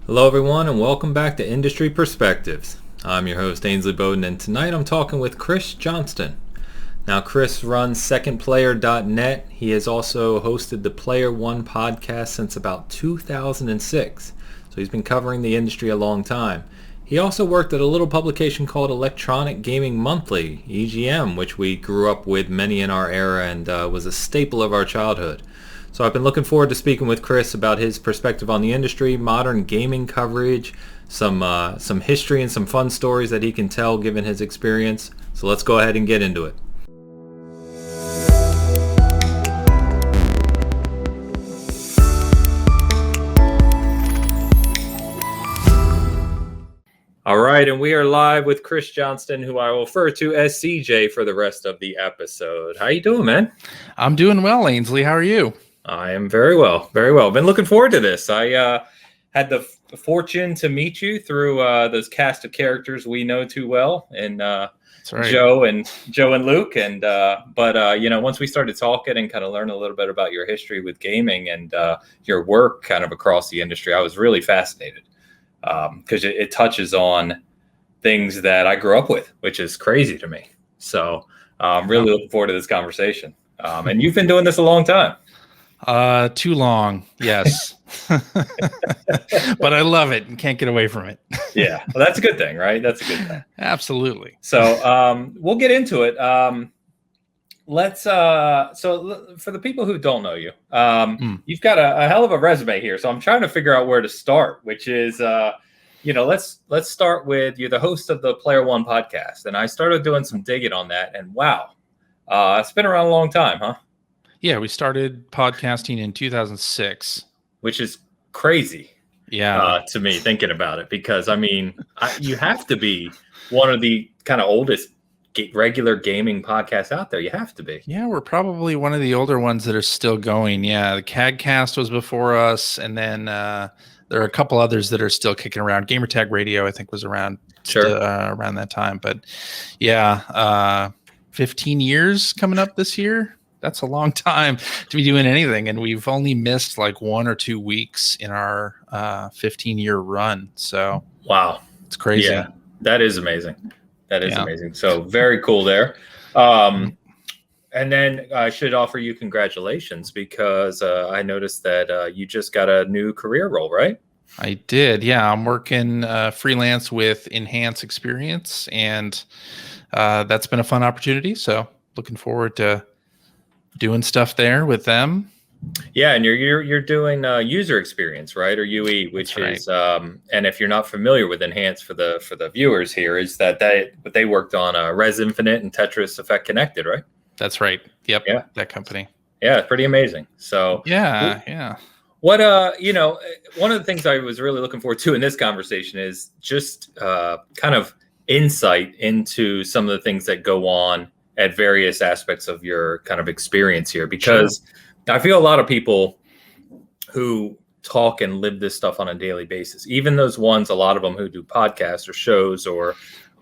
Hello, everyone, and welcome back to Industry Perspectives. I'm your host, Ainsley Bowden, and tonight I'm talking with Chris Johnston. Now, Chris runs secondplayer.net. He has also hosted the Player One podcast since about 2006, so he's been covering the industry a long time. He also worked at a little publication called Electronic Gaming Monthly, EGM, which we grew up with many in our era and was a staple of our childhood. So I've been looking forward to speaking with Chris about his perspective on the industry, modern gaming coverage, some history and some fun stories that he can tell given his experience. So let's go ahead and get into it. All right, and we are live with Chris Johnston, who I will refer to as CJ for the rest of the episode. How you doing, man? I'm doing well, Ainsley. How are you? I am very well, very well. Been looking forward to this. I had the fortune to meet you through those cast of characters we know too well, and That's right. Joe and Luke. And but once we started talking and kind of learn a little bit about your history with gaming and your work kind of across the industry, I was really fascinated because it touches on things that I grew up with, which is crazy to me. So I'm really looking forward to this conversation. And you've been doing this a long time. Too long, yes. But I love it and can't get away from it. Yeah, well, that's a good thing, right? That's a good thing. Absolutely. So we'll get into it. So for the people who don't know you, you've got a hell of a resume here. So I'm trying to figure out where to start, which is, let's start with you're the host of the Player One podcast. And I started doing some digging on that. And wow, it's been around a long time, huh? Yeah, we started podcasting in 2006. Which is crazy. Yeah. To me, thinking about it, because, I mean, you have to be one of the kind of oldest regular gaming podcasts out there. You have to be. Yeah, we're probably one of the older ones that are still going. Yeah, the CADcast was before us, and then there are a couple others that are still kicking around. Gamertag Radio, I think, was around around that time. But yeah, 15 years coming up this year. That's a long time to be doing anything, and we've only missed like 1 or 2 weeks in our 15-year run. So wow, it's crazy. Yeah, that is amazing. That is amazing. So very cool there. And then I should offer you congratulations because I noticed that you just got a new career role, right? I did. Yeah, I'm working freelance with Enhance Experience, and that's been a fun opportunity. So looking forward to doing stuff there with them. Yeah, and you're doing user experience, right, or UE, which is and if you're not familiar with Enhance for the viewers here, is that they worked on Res Infinite and Tetris Effect Connected, right? That's right. Yep. Yeah, that company. Yeah, pretty amazing. So yeah. What one of the things I was really looking forward to in this conversation is just kind of insight into some of the things that go on at various aspects of your kind of experience here, because I feel a lot of people who talk and live this stuff on a daily basis, even those ones, a lot of them who do podcasts or shows or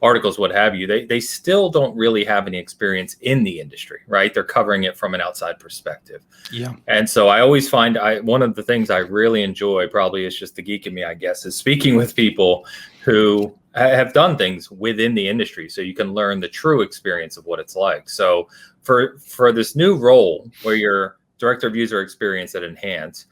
articles, what have you, they still don't really have any experience in the industry, right? They're covering it from an outside perspective. Yeah. And so I always find one of the things I really enjoy, probably is just the geek in me, I guess, is speaking with people who have done things within the industry so you can learn the true experience of what it's like. So for this new role where you're director of user experience at Enhance,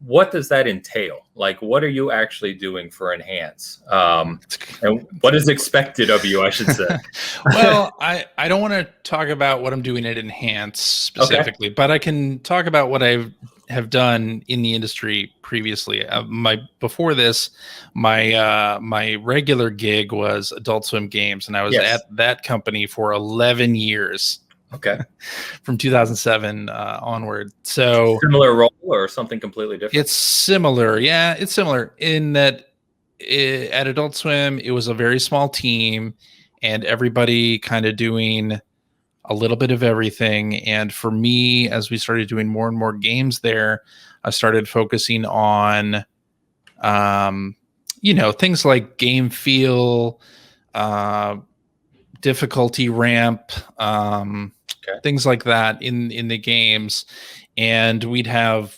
what does that entail? Like, what are you actually doing for Enhance? And what is expected of you, I should say? Well, I don't want to talk about what I'm doing at Enhance specifically, but I can talk about what I have done in the industry previously. Before this, my regular gig was Adult Swim Games, and I was at that company for 11 years. Okay. From 2007 onward. So similar role or something completely different? It's similar. Yeah, it's similar in that at Adult Swim, it was a very small team and everybody kind of doing a little bit of everything. And for me, as we started doing more and more games there, I started focusing on, things like game feel, difficulty ramp, things like that in the games. And we'd have,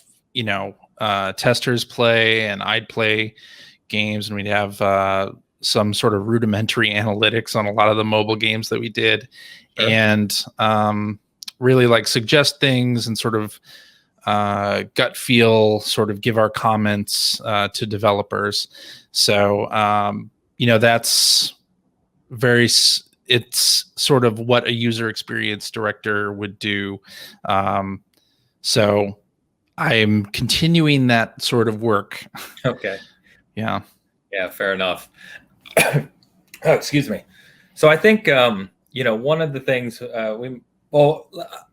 testers play, and I'd play games, and we'd have some sort of rudimentary analytics on a lot of the mobile games that we did, Sure. and really like suggest things and sort of gut feel, sort of give our comments to developers. So that's it's sort of what a user experience director would do. So I'm continuing that sort of work. Okay. Yeah, fair enough. Oh, excuse me. So I think one of the things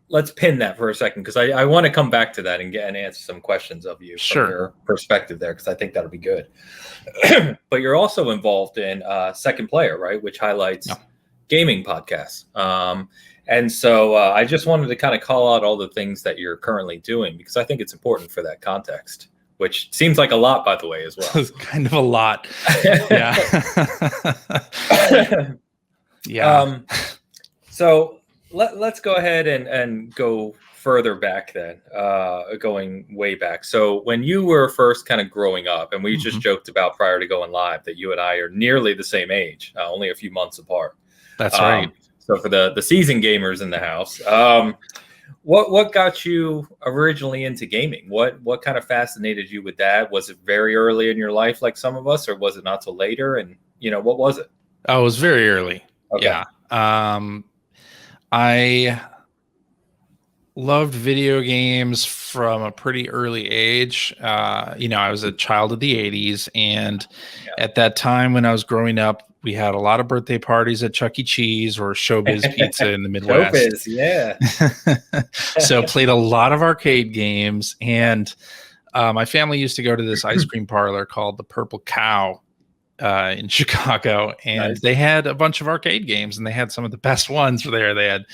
let's pin that for a second, because I want to come back to that and answer some questions of you from your perspective there, because I think that'll be good. But you're also involved in Second Player, right, which highlights gaming podcasts. And so I just wanted to kind of call out all the things that you're currently doing, because I think it's important for that context, which seems like a lot, by the way, as well. It's kind of a lot. Yeah. Yeah. So let's go ahead and go further back then, going way back. So when you were first kind of growing up, and we just joked about prior to going live that you and I are nearly the same age, only a few months apart. That's right. So for the seasoned gamers in the house, what got you originally into gaming? What kind of fascinated you with that? Was it very early in your life, like some of us, or was it not till later? And what was it? Oh, it was very early. Okay. Yeah. I loved video games from a pretty early age. I was a child of the 80s, and at that time when I was growing up, we had a lot of birthday parties at Chuck E. Cheese or Showbiz Pizza in the Midwest. Showbiz, yeah. So played a lot of arcade games, and my family used to go to this ice cream parlor called the Purple Cow in Chicago, and they had a bunch of arcade games, and they had some of the best ones there. They had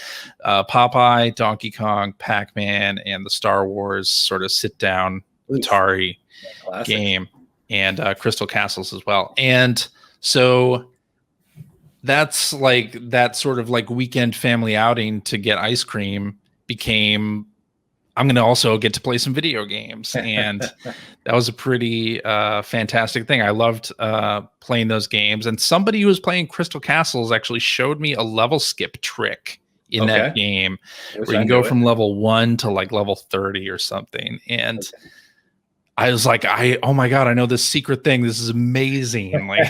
Popeye, Donkey Kong, Pac-Man, and the Star Wars sort of sit-down Atari game, and Crystal Castles as well. And so that's like that sort of like weekend family outing to get ice cream became, I'm going to also get to play some video games. And that was a pretty fantastic thing. I loved playing those games. And somebody who was playing Crystal Castles actually showed me a level skip trick in that game where you can go from level 1 to like level 30 or something. And I was like, oh my God, I know this secret thing. This is amazing. Like,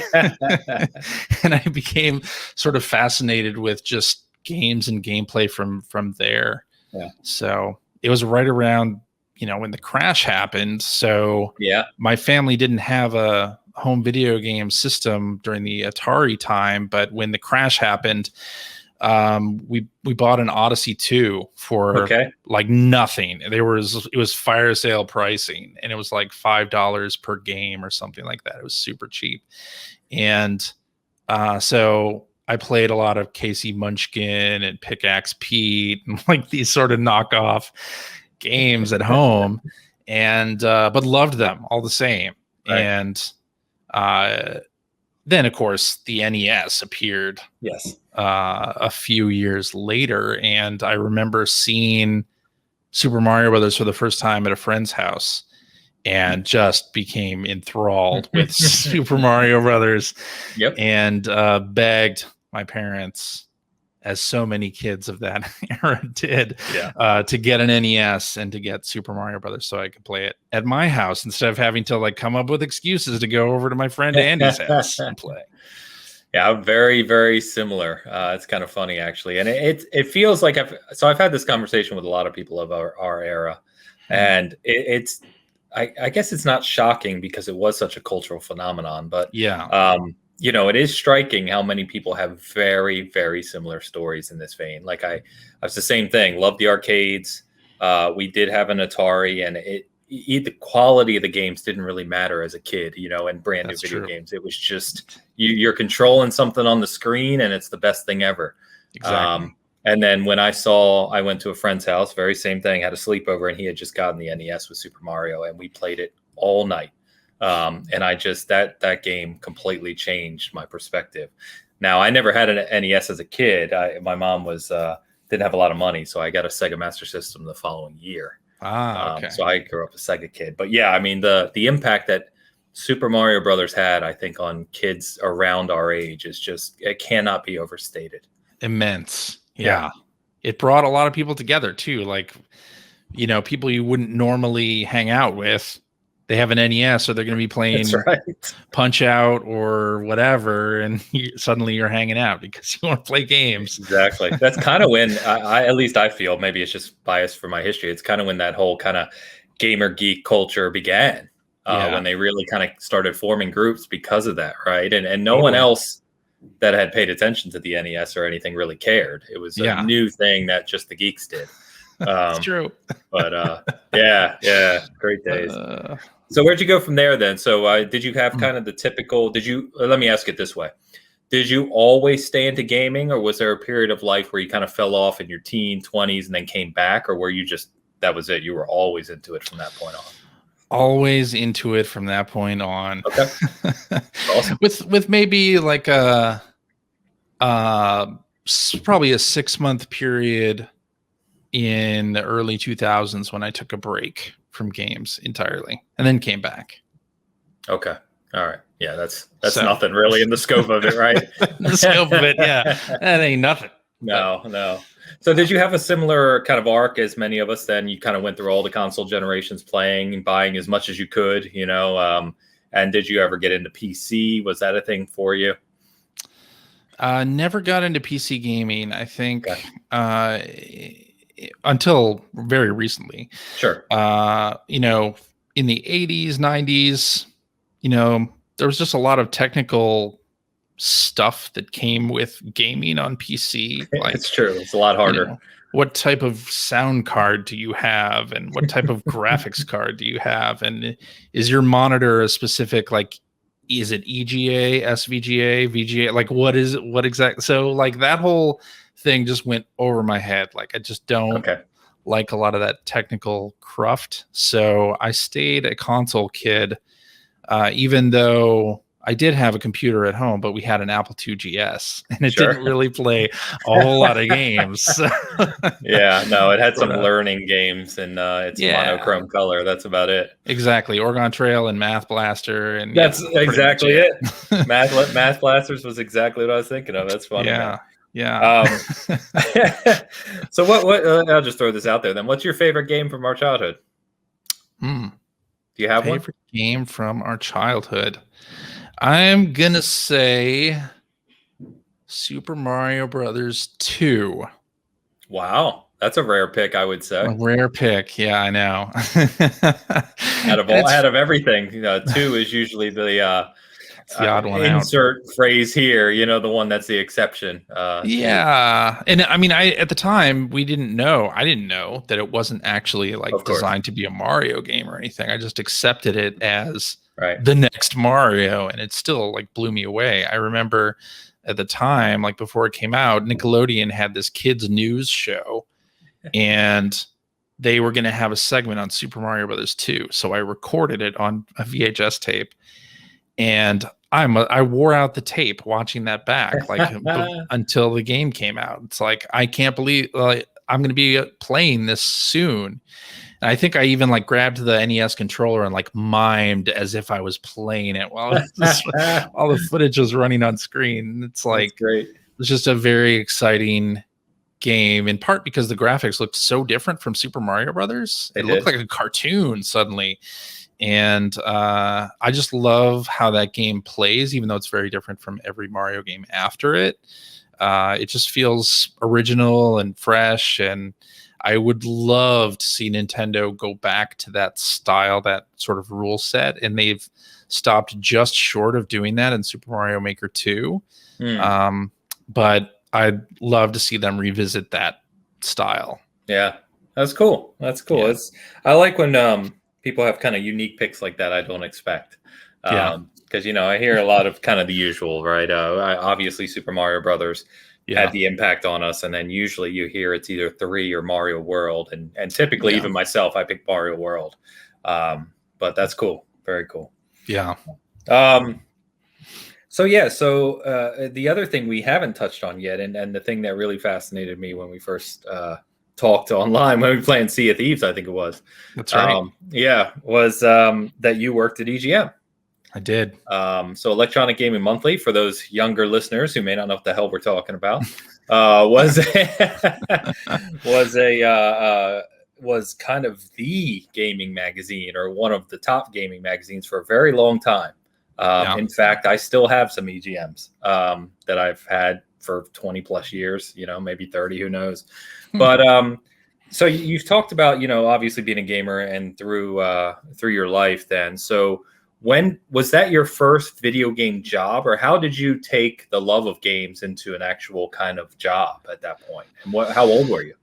and I became sort of fascinated with just games and gameplay from there. Yeah. So it was right around, when the crash happened. So my family didn't have a home video game system during the Atari time, but when the crash happened, we bought an Odyssey 2 for like nothing. It was fire sale pricing, and it was like $5 per game or something like that. It was super cheap. And so I played a lot of Casey Munchkin and Pickaxe Pete and like these sort of knockoff games at home, and but loved them all the same. Right. And then of course the NES appeared. Yes. A few years later, and I remember seeing Super Mario Brothers for the first time at a friend's house, and just became enthralled with Super Mario Brothers. Yep. And begged my parents, as so many kids of that era did, to get an NES and to get Super Mario Brothers so I could play it at my house instead of having to like come up with excuses to go over to my friend Andy's house and play. Yeah, very, very similar. It's kind of funny, actually. And it feels like I've had this conversation with a lot of people of our era. And I guess it's not shocking because it was such a cultural phenomenon. But, it is striking how many people have very, very similar stories in this vein. Like I was the same thing. Loved the arcades. We did have an Atari, and the quality of the games didn't really matter as a kid, and brand new video games. It was just you're controlling something on the screen, and it's the best thing ever. Exactly. And then when I went to a friend's house, very same thing, had a sleepover, and he had just gotten the NES with Super Mario, and we played it all night. And I just that game completely changed my perspective. Now, I never had an NES as a kid. My mom didn't have a lot of money, so I got a Sega Master System the following year. Okay. So I grew up a Sega kid. But yeah, I mean, the impact that Super Mario Brothers had, I think, on kids around our age is just, it cannot be overstated. Immense. Yeah. It brought a lot of people together too. Like, people you wouldn't normally hang out with. They have an NES, or they're going to be playing Punch Out or whatever, and suddenly you're hanging out because you want to play games. Exactly. That's kind of when I at least I feel, maybe it's just biased for my history, it's kind of when that whole kind of gamer geek culture began. When they really kind of started forming groups because of that, right? And no one else that had paid attention to the NES or anything really cared. It was a new thing that just the geeks did. It's true. But yeah, great days. So where'd you go from there then? So did you have kind of the typical, let me ask it this way. Did you always stay into gaming, or was there a period of life where you kind of fell off in your teen 20s and then came back, or were you just, that was it? You were always into it from that point on? Always into it from that point on. Okay. Awesome. With maybe like probably a 6-month period in the early 2000s when I took a break from games entirely and then came back. Okay. All right. Yeah, that's nothing really in the scope of it, right? The scope of it, yeah. That ain't nothing. No. So did you have a similar kind of arc as many of us then? You kind of went through all the console generations playing and buying as much as you could, and did you ever get into PC? Was that a thing for you? Never got into PC gaming, I think, until very recently. Sure. In the 80s, 90s, there was just a lot of technical stuff that came with gaming on PC. Like, it's true. It's a lot harder. What type of sound card do you have, and what type of graphics card do you have, and is your monitor a specific, like, is it EGA, SVGA, VGA? Like, what exactly? So like that whole thing just went over my head. Like, I just don't like a lot of that technical cruft. So I stayed a console kid, even though I did have a computer at home, but we had an Apple II GS, and it didn't really play a whole lot of games. Yeah, no, it had some learning games, and it's monochrome color. That's about it. Exactly, Oregon Trail and Math Blaster, and that's exactly it. Math Blasters was exactly what I was thinking of. That's funny. Yeah. So what? I'll just throw this out there then. What's your favorite game from our childhood? Do you have one? Favorite game from our childhood? I'm gonna say Super Mario Brothers 2. Wow, that's a rare pick, I would say. A rare pick, yeah, I know. out of everything, 2 is usually the odd one insert out. Phrase here, the one that's the exception. Yeah, and I mean, at the time I didn't know that it wasn't actually designed to be a Mario game or anything. I just accepted it as the next Mario, and it still blew me away. I remember at the time, before it came out, Nickelodeon had this kids news show, and they were going to have a segment on Super Mario Brothers 2. So I recorded it on a VHS tape, and I wore out the tape watching that back until the game came out. It's like, I can't believe I'm going to be playing this soon. And I think I even grabbed the NES controller and mimed as if I was playing it while all the footage was running on screen. It's great. It's just a very exciting game, in part because the graphics looked so different from Super Mario Brothers. It looked like a cartoon suddenly. And I just love how that game plays, even though it's very different from every Mario game after it. It just feels original and fresh, and I would love to see Nintendo go back to that style, that sort of rule set, and they've stopped just short of doing that in Super Mario Maker 2. But I'd love to see them revisit that style. Yeah, that's cool. Yeah. I like when people have kind of unique picks like that I don't expect. Because, I hear a lot of kind of the usual, right? Obviously, Super Mario Brothers had the impact on us, and then usually you hear it's either 3 or Mario World, and typically even myself, I pick Mario World. But that's cool. Very cool. Yeah. So the other thing we haven't touched on yet, and the thing that really fascinated me when we first talked online, when we were playing Sea of Thieves, I think it was. That's right. Was that you worked at EGM. I did. So Electronic Gaming Monthly, for those younger listeners who may not know what the hell we're talking about, was was kind of the gaming magazine, or one of the top gaming magazines, for a very long time. In fact, I still have some EGMs that I've had for 20 plus years, maybe 30, who knows. But so you've talked about, obviously being a gamer and through your life then. So when was that your first video game job, or how did you take the love of games into an actual kind of job at that point? And how old were you?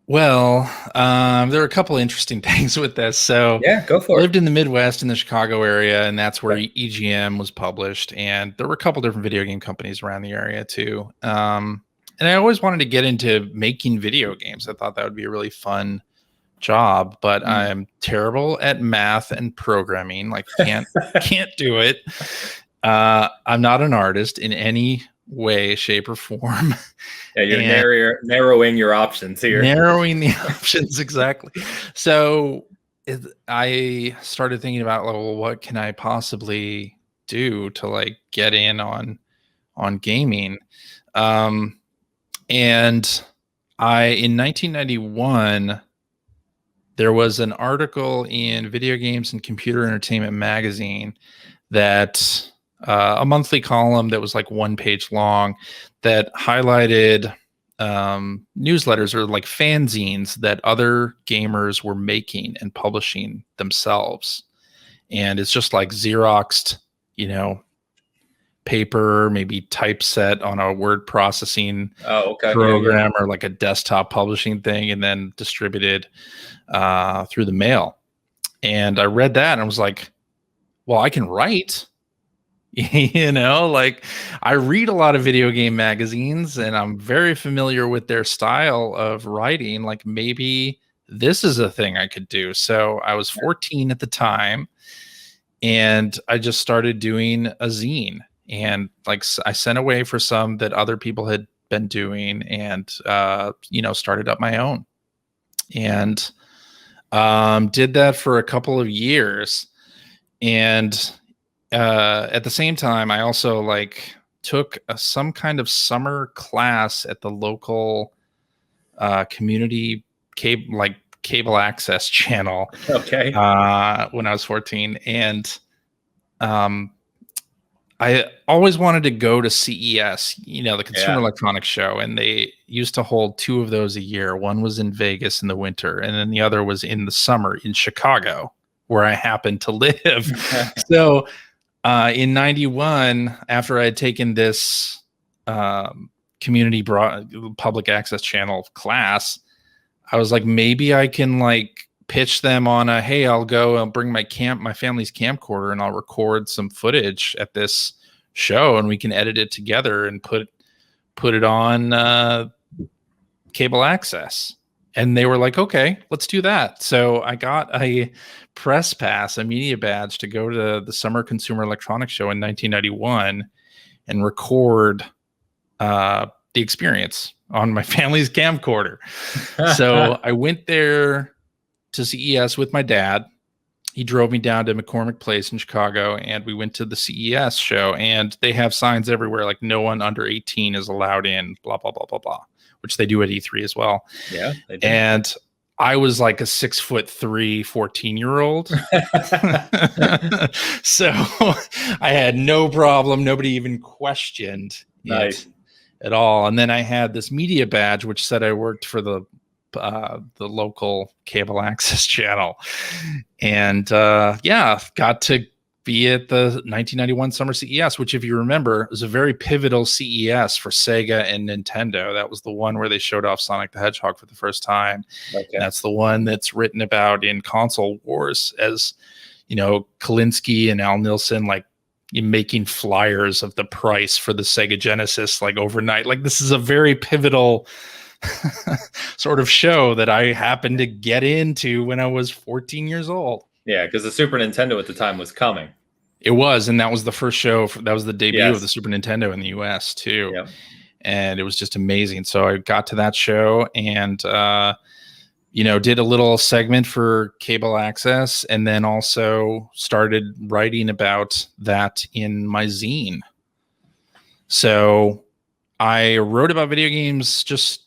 Well, there are a couple of interesting things with this. So yeah, go for it. I lived in the Midwest in the Chicago area, and that's where EGM was published. And there were a couple different video game companies around the area too. And I always wanted to get into making video games. I thought that would be a really fun job, but I'm terrible at math and programming. Like can't do it. I'm not an artist in any way, shape, or form. Yeah, you're narrowing your options here. Narrowing the options, exactly. So I started thinking about, well, what can I possibly do to like get in on gaming? And in 1991, there was an article in Video Games and Computer Entertainment magazine that a monthly column that was like 1 page long that highlighted newsletters or like fanzines that other gamers were making and publishing themselves. And it's just like Xeroxed, paper, maybe typeset on a word processing program, or like a desktop publishing thing, and then distributed through the mail. And I read that and I was like, well, I can write. Like I read a lot of video game magazines and I'm very familiar with their style of writing. Like maybe this is a thing I could do. So I was 14 at the time, and I just started doing a zine, and like I sent away for some that other people had been doing, and started up my own, and did that for a couple of years. And at the same time, I also like took some kind of summer class at the local community cable access channel. Okay. When I was 14, and I always wanted to go to CES, the Consumer Electronics Show, and they used to hold 2 of those a year. One was in Vegas in the winter, and then the other was in the summer in Chicago, where I happened to live. So in 91, after I had taken this community public access channel class, I was like, maybe I can like pitch them on hey, I'll bring my family's camcorder, and I'll record some footage at this show, and we can edit it together and put it on cable access. And they were like, okay, let's do that. So I got a press pass, a media badge, to go to the Summer Consumer Electronics Show in 1991 and record the experience on my family's camcorder. So I went there to CES with my dad. He drove me down to McCormick Place in Chicago, and we went to the CES show, and they have signs everywhere like no one under 18 is allowed in, blah, blah, blah, blah, blah, which they do at E3 as well. Yeah, they do. And I was like a 6'3", 14-year-old. So I had no problem. Nobody even questioned it at all. And then I had this media badge, which said I worked for the local cable access channel, and got to be at the 1991 Summer CES, which, if you remember, was a very pivotal CES for Sega and Nintendo. That was the one where they showed off Sonic the Hedgehog for the first time. Okay. And that's the one that's written about in Console Wars as, Kalinske and Al Nilsson like making flyers of the price for the Sega Genesis like overnight. Like, this is a very pivotal sort of show that I happened to get into when I was 14 years old. Yeah, because the Super Nintendo at the time was coming. It was, and that was the first show. That was the debut of the Super Nintendo in the US too. Yep. And it was just amazing. So I got to that show, and did a little segment for cable access, and then also started writing about that in my zine. So I wrote about video games just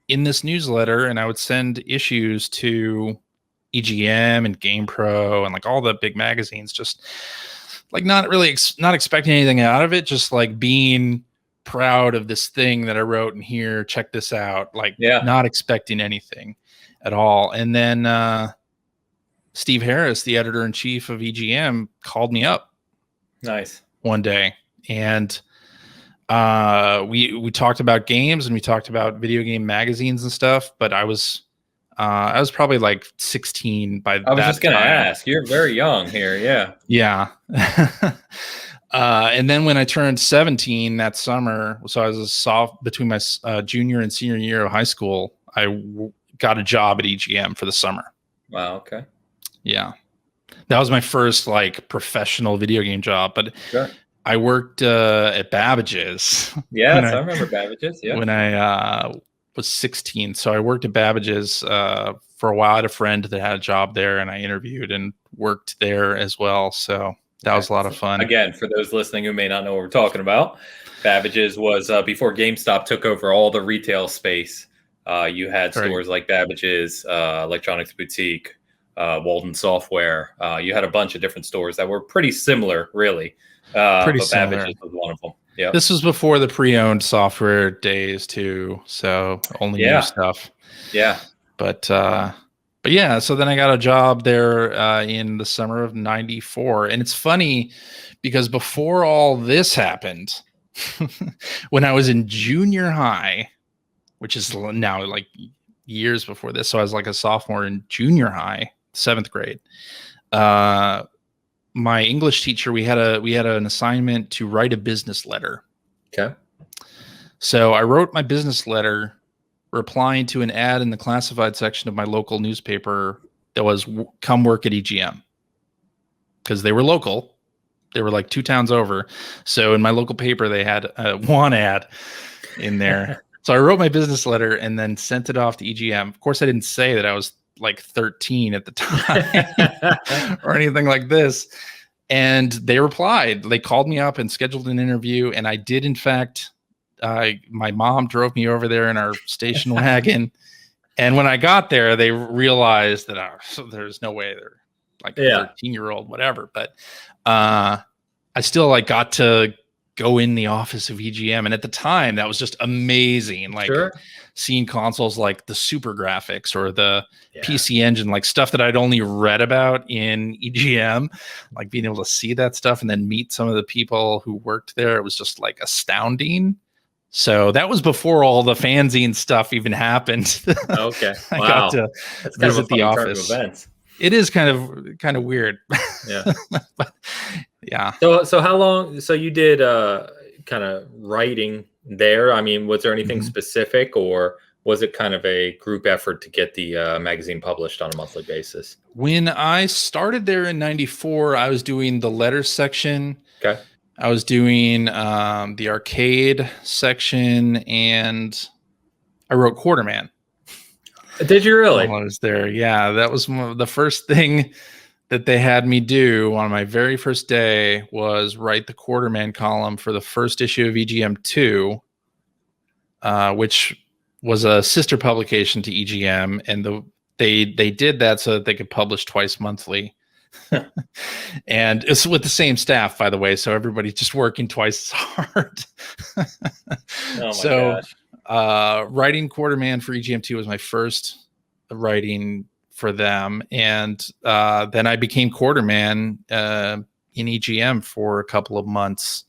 in this newsletter, and I would send issues to EGM and GamePro and like all the big magazines, just like not really not expecting anything out of it, just like being proud of this thing that I wrote in here. Check this out. Like not expecting anything at all. And then Steve Harris, the editor-in-chief of EGM, called me up. Nice. One day, and we talked about games, and we talked about video game magazines and stuff. But I was probably like 16 by that time. I was just going to ask. You're very young here. Yeah. Yeah. And then when I turned 17 that summer, so I was between my junior and senior year of high school, I got a job at EGM for the summer. Wow. Okay. Yeah. That was my first like professional video game job, but sure. I worked at Babbage's. Yes, I remember Babbage's. Yeah. When I was 16. So I worked at Babbage's for a while. I had a friend that had a job there, and I interviewed and worked there as well. So that was a lot of fun. Again, for those listening who may not know what we're talking about, Babbage's was before GameStop took over all the retail space. You had stores like Babbage's, Electronics Boutique, Walden Software. You had a bunch of different stores that were pretty similar, really. Pretty but similar. Babbage's was one of them. Yeah. This was before the pre-owned software days too, so only new stuff. Yeah. But yeah, so then I got a job there in the summer of '94, and it's funny because before all this happened, when I was in junior high, which is now like years before this, so I was like a sophomore in junior high, 7th grade. My English teacher, we had an assignment to write a business letter. Okay. So I wrote my business letter replying to an ad in the classified section of my local newspaper that was come work at EGM, because they were local. They were like 2 towns over. So in my local paper, they had one ad in there. So I wrote my business letter and then sent it off to EGM. Of course, I didn't say that I was like 13 at the time or anything like this. And they replied. They called me up and scheduled an interview. And I did, in fact, my mom drove me over there in our station wagon. And when I got there, they realized that there's no way they're like a 13-year-old, whatever. But I still like got to go in the office of EGM. And at the time, that was just amazing. Like seeing consoles like the Super Graphics or the PC Engine, like stuff that I'd only read about in EGM, like being able to see that stuff and then meet some of the people who worked there. It was just like astounding. So that was before all the fanzine stuff even happened. Okay. I got to visit the office. It is kind of weird. Yeah. But, yeah. So how long? So you did kind of writing there. I mean, was there anything specific, or was it kind of a group effort to get the magazine published on a monthly basis? When I started there in '94, I was doing the letters section. Okay. I was doing the arcade section, and I wrote Quarterman. Did you really? While I was there. Yeah, that was the first thing that they had me do on my very first day was write the Quarterman column for the first issue of EGM 2, which was a sister publication to EGM, and they did that so that they could publish twice monthly. And it's with the same staff, by the way, so everybody's just working twice as hard. Oh my gosh. Writing Quarterman for EGM 2 was my first writing for them, and then I became Quarterman in EGM for a couple of months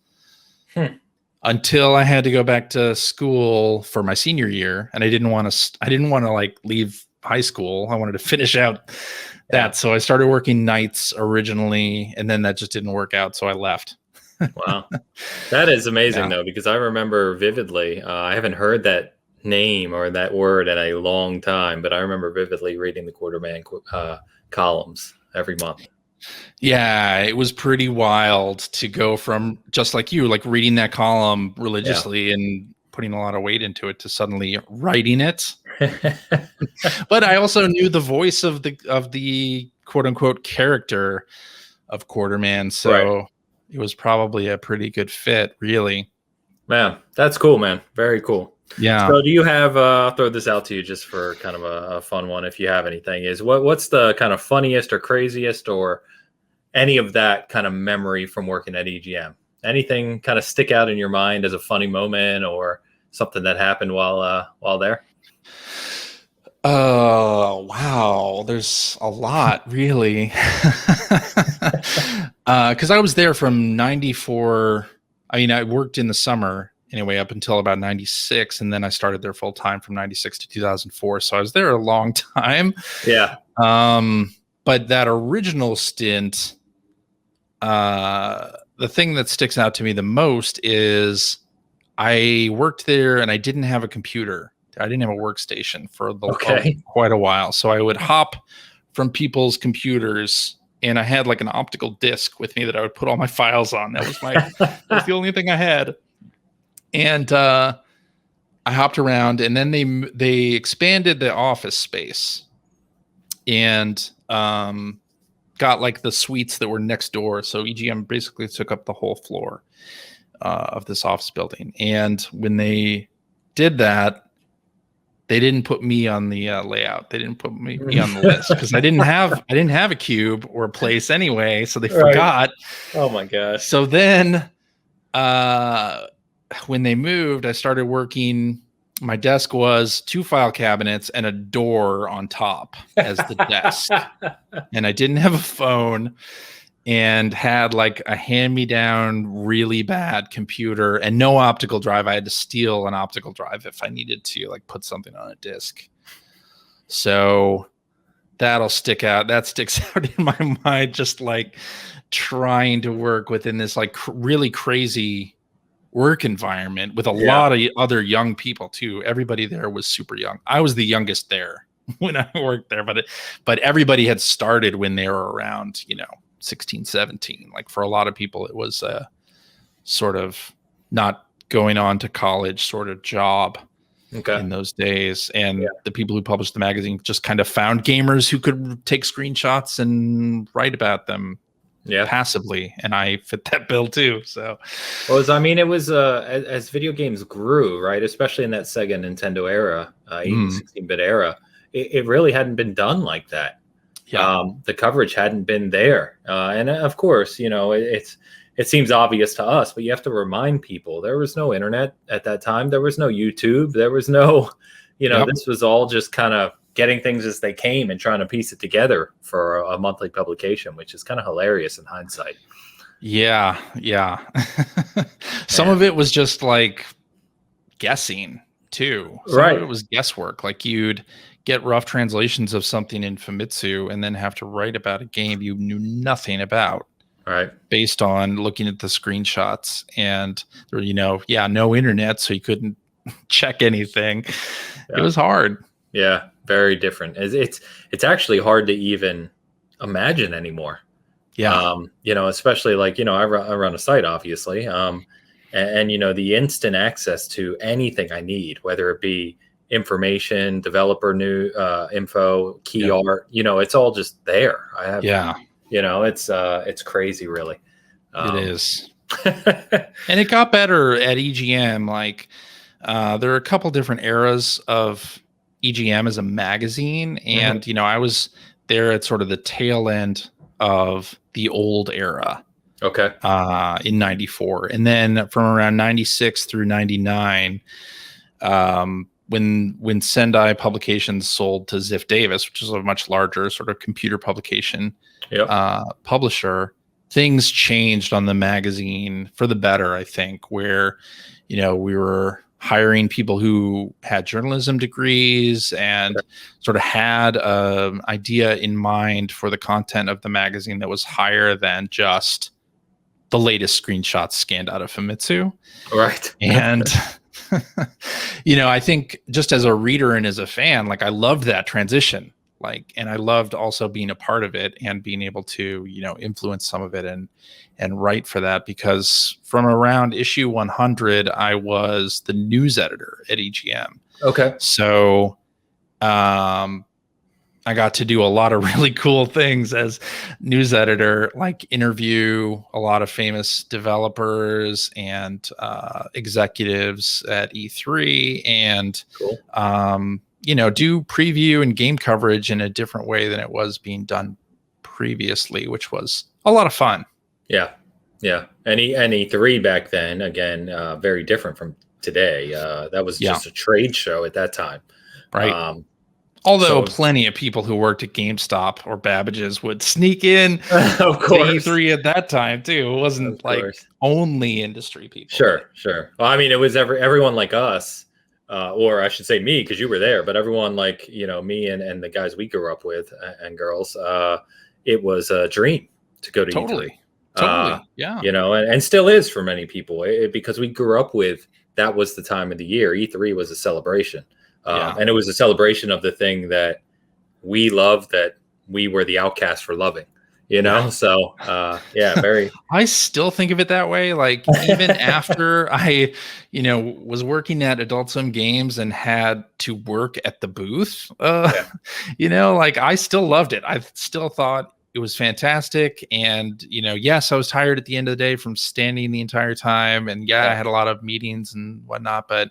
until I had to go back to school for my senior year, and I didn't want to like leave high school. I wanted to finish out that, so I started working nights originally, and then that just didn't work out, so I left. Wow, that is amazing though, because I remember vividly. I haven't heard that name or that word in a long time, but I remember vividly reading the Quarterman columns every month. Yeah, it was pretty wild to go from just like you, like reading that column religiously and putting a lot of weight into it, to suddenly writing it. But I also knew the voice of the quote unquote character of Quarterman, so it was probably a pretty good fit, really. Man, that's cool, man. Very cool. Yeah. So do you have, I'll throw this out to you just for kind of a fun one, if you have anything, is what's the kind of funniest or craziest or any of that kind of memory from working at EGM? Anything kind of stick out in your mind as a funny moment or something that happened while there? Wow. There's a lot, really. Because I was there from 94. I mean, I worked in the summer anyway, up until about 96. And then I started there full time from 96 to 2004. So I was there a long time. Yeah. But that original stint, the thing that sticks out to me the most is I worked there and I didn't have a computer. I didn't have a workstation for quite a while. So I would hop from people's computers, and I had like an optical disc with me that I would put all my files on. That was that's the only thing I had. And I hopped around, and then they expanded the office space and got like the suites that were next door. So EGM basically took up the whole floor of this office building. And when they did that, they didn't put me on the layout. They didn't put me on the list because I didn't have a cube or a place anyway. So they forgot. Oh my gosh. So then when they moved, I started working. My desk was 2 file cabinets and a door on top as the desk. And I didn't have a phone and had like a hand-me-down really bad computer and no optical drive. I had to steal an optical drive if I needed to like put something on a disk. So that'll stick out. That sticks out in my mind, just like trying to work within this like really crazy work environment with a lot of other young people too. Everybody there was super young. I was the youngest there when I worked there, but everybody had started when they were around, 16, 17. Like for a lot of people, it was a sort of not going on to college sort of job in those days. And the people who published the magazine just kind of found gamers who could take screenshots and write about them passively. And I fit that bill too. So, it was as video games grew, right? Especially in that Sega Nintendo era, even 16-bit era, it really hadn't been done like that. The coverage hadn't been there. And of course, it seems obvious to us, but you have to remind people there was no internet at that time. There was no YouTube. There was no, this was all just kind of getting things as they came and trying to piece it together for a monthly publication, which is kind of hilarious in hindsight. Yeah. Some of it was just like guessing too. Some of it was guesswork. Like you'd get rough translations of something in Famitsu and then have to write about a game you knew nothing about. Based on looking at the screenshots and, no internet, so you couldn't check anything. It was hard. Yeah, very different. It's actually hard to even imagine anymore. Especially like, I run a site, obviously. And the instant access to anything I need, whether it be information, developer new info, key art, it's all just there. I have, it's crazy, really. It is. And it got better at EGM. Like there are a couple different eras of EGM as a magazine. And, I was there at sort of the tail end of the old era. In 94. And then from around 96 through 99, when Sendai Publications sold to Ziff Davis, which is a much larger sort of computer publication publisher, things changed on the magazine for the better, I think, where, we were hiring people who had journalism degrees and sort of had an idea in mind for the content of the magazine that was higher than just the latest screenshots scanned out of Famitsu. And I think just as a reader and as a fan, like I loved that transition, and I loved also being a part of it and being able to, influence some of it and write for that, because from around issue 100, I was the news editor at EGM. So I got to do a lot of really cool things as news editor, like interview a lot of famous developers and executives at E3, and Cool. do preview and game coverage in a different way than it was being done previously, which was a lot of fun. Yeah. And E3 back then, again, very different from today. That was just a trade show at that time. Right. Although plenty of people who worked at GameStop or Babbage's would sneak in of course. to E3 at that time too. It wasn't only industry people. Sure. Well, I mean, it was everyone like us, or I should say me, because you were there, but everyone like, me and the guys we grew up with and girls, it was a dream to go to E3. Totally. Yeah. And still is for many people, because we grew up with, that was the time of the year. E3 was a celebration. And it was a celebration of the thing that we loved, that we were the outcast for loving, So, very. I still think of it that way. Like, even after I, was working at Adult Swim Games and had to work at the booth, I still loved it. I still thought it was fantastic. And, yes, I was tired at the end of the day from standing the entire time. And I had a lot of meetings and whatnot, but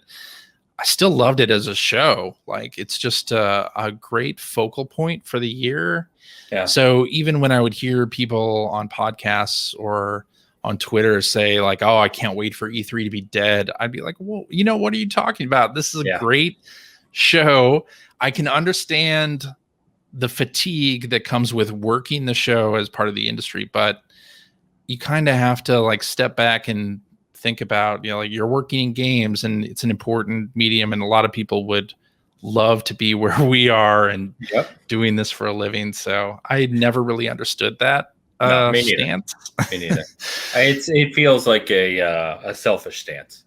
I still loved it as a show. Like, it's just a great focal point for the year. Yeah. So even when I would hear people on podcasts or on Twitter say like, "Oh, I can't wait for E3 to be dead," I'd be like, "Well, what are you talking about? This is a great show. I can understand the fatigue that comes with working the show as part of the industry, but you kind of have to like step back and think about, you're working in games and it's an important medium, and a lot of people would love to be where we are and doing this for a living." So I never really understood that stance. Me neither. It feels like a selfish stance.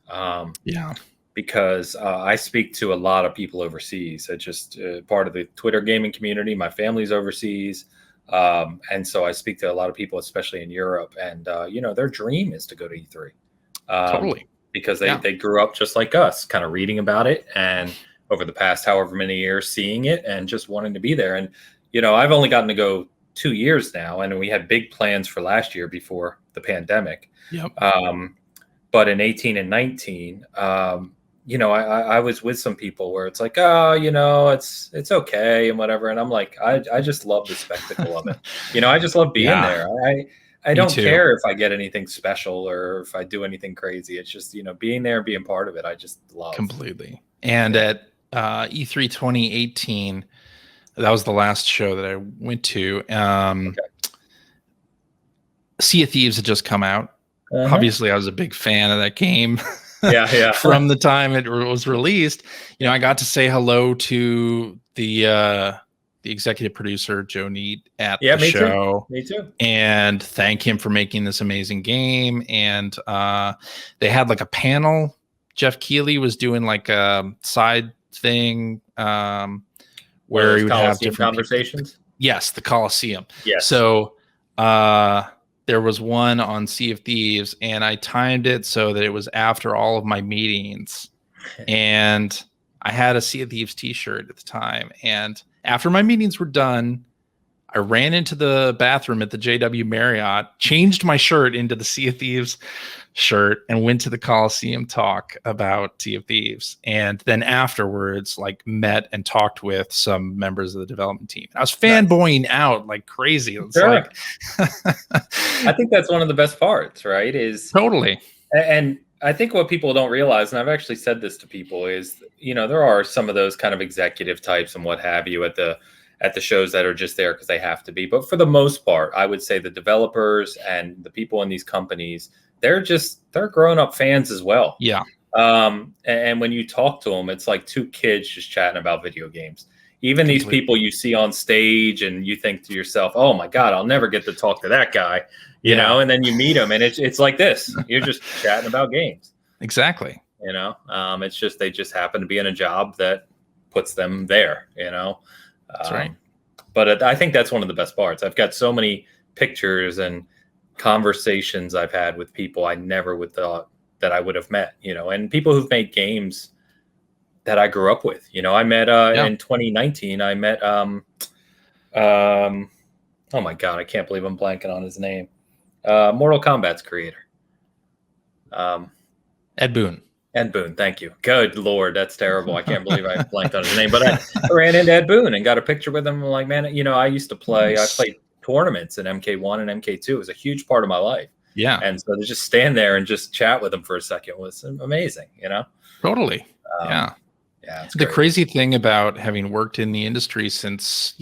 Because I speak to a lot of people overseas. It's just part of the Twitter gaming community. My family's overseas. And so I speak to a lot of people, especially in Europe, and their dream is to go to E3. Totally. Because they grew up just like us, kind of reading about it, and over the past however many years seeing it and just wanting to be there. And I've only gotten to go 2 years now, and we had big plans for last year before the pandemic. But in 18 and 19, I was with some people where it's like, it's okay and whatever, and I'm like, I just love the spectacle of it. I just love being there. I don't care if I get anything special or if I do anything crazy. It's just, being there, being part of it. I just love completely. And at E3 2018, that was the last show that I went to. Sea of Thieves had just come out. Obviously, I was a big fan of that game. From the time it was released, I got to say hello to the executive producer, Joe Neat, at the show. Me too. And thank him for making this amazing game. And they had like a panel. Jeff Keighley was doing like a side thing where he would have different conversations. Yes, the Coliseum. Yes. So there was one on Sea of Thieves, and I timed it so that it was after all of my meetings. And I had a Sea of Thieves t-shirt at the time. And after my meetings were done, I ran into the bathroom at the JW Marriott, changed my shirt into the Sea of Thieves shirt, and went to the Coliseum talk about Sea of Thieves. And then afterwards, like, met and talked with some members of the development team. I was fanboying out like crazy. It's like, I think that's one of the best parts, right? Totally. And I think what people don't realize, and I've actually said this to people, is, there are some of those kind of executive types and what have you at the shows that are just there because they have to be. But for the most part, I would say the developers and the people in these companies, they're grown-up fans as well. Yeah. And when you talk to them, it's like two kids just chatting about video games. Even these people you see on stage and you think to yourself, oh my God, I'll never get to talk to that guy, you know, and then you meet him and it's like this, you're just chatting about games. Exactly. It's just, they just happen to be in a job that puts them there, That's right. But I think that's one of the best parts. I've got so many pictures and conversations I've had with people I never would thought that I would have met, and people who've made games that I grew up with. I met in 2019. I met oh my God, I can't believe I'm blanking on his name. Mortal Kombat's creator. Ed Boon. Ed Boon, thank you. Good Lord, that's terrible. I can't believe I blanked on his name. But I ran into Ed Boon and got a picture with him. I'm like, man, I used to play. I played tournaments in MK1 and MK2. It was a huge part of my life. Yeah. And so to just stand there and just chat with him for a second was amazing, Totally. Yeah. Yeah. The crazy thing about having worked in the industry since,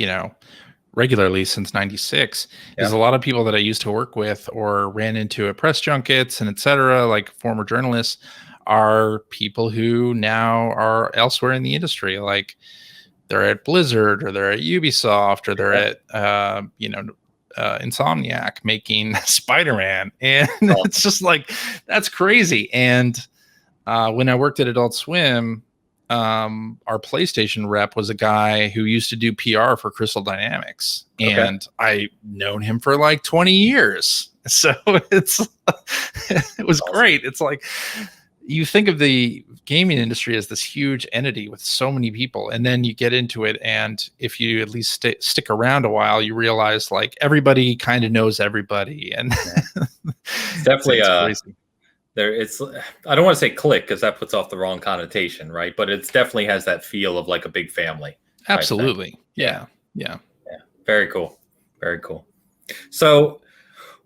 regularly since 96 is a lot of people that I used to work with or ran into at press junkets and et cetera, like former journalists, are people who now are elsewhere in the industry. Like they're at Blizzard or they're at Ubisoft or they're at, Insomniac making Spider-Man. And it's just like, that's crazy. And when I worked at Adult Swim, our PlayStation rep was a guy who used to do PR for Crystal Dynamics, and I known him for like 20 years. So it was great. It's like, you think of the gaming industry as this huge entity with so many people, and then you get into it, and if you at least stick around a while, you realize like everybody kind of knows everybody, and it's definitely crazy. I don't want to say clique because that puts off the wrong connotation, right? But it definitely has that feel of like a big family. Absolutely. Yeah. Very cool. Very cool. So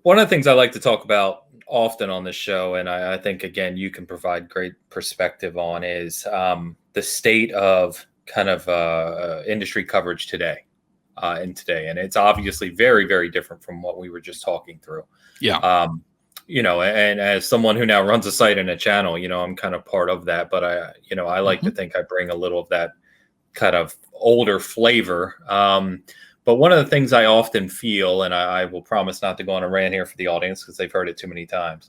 one of the things I like to talk about often on this show, and I think, again, you can provide great perspective on, is the state of kind of industry coverage today. And it's obviously very, very different from what we were just talking through. Yeah. And as someone who now runs a site and a channel, I'm kind of part of that, but I like to think I bring a little of that kind of older flavor. But one of the things I often feel, and I will promise not to go on a rant here for the audience because they've heard it too many times,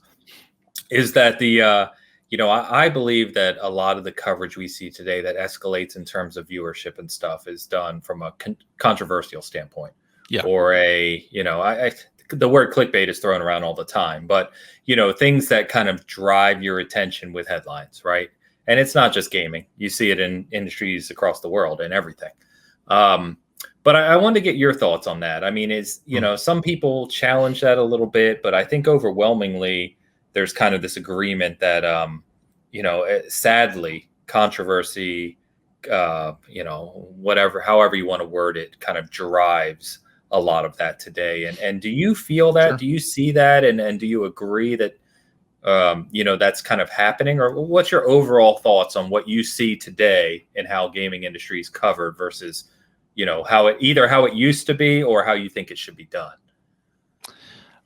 is that I believe that a lot of the coverage we see today that escalates in terms of viewership and stuff is done from a controversial standpoint. Yeah. Or the word clickbait is thrown around all the time, but things that kind of drive your attention with headlines, right? And it's not just gaming. You see it in industries across the world and everything. But I wanted to get your thoughts on that. I mean, some people challenge that a little bit, but I think overwhelmingly there's kind of this agreement that, sadly, controversy, however you want to word it, kind of drives a lot of that today. And do you feel that? Sure. Do you see that? And do you agree that, that's kind of happening? Or what's your overall thoughts on what you see today and how gaming industry is covered versus, how it used to be or how you think it should be done?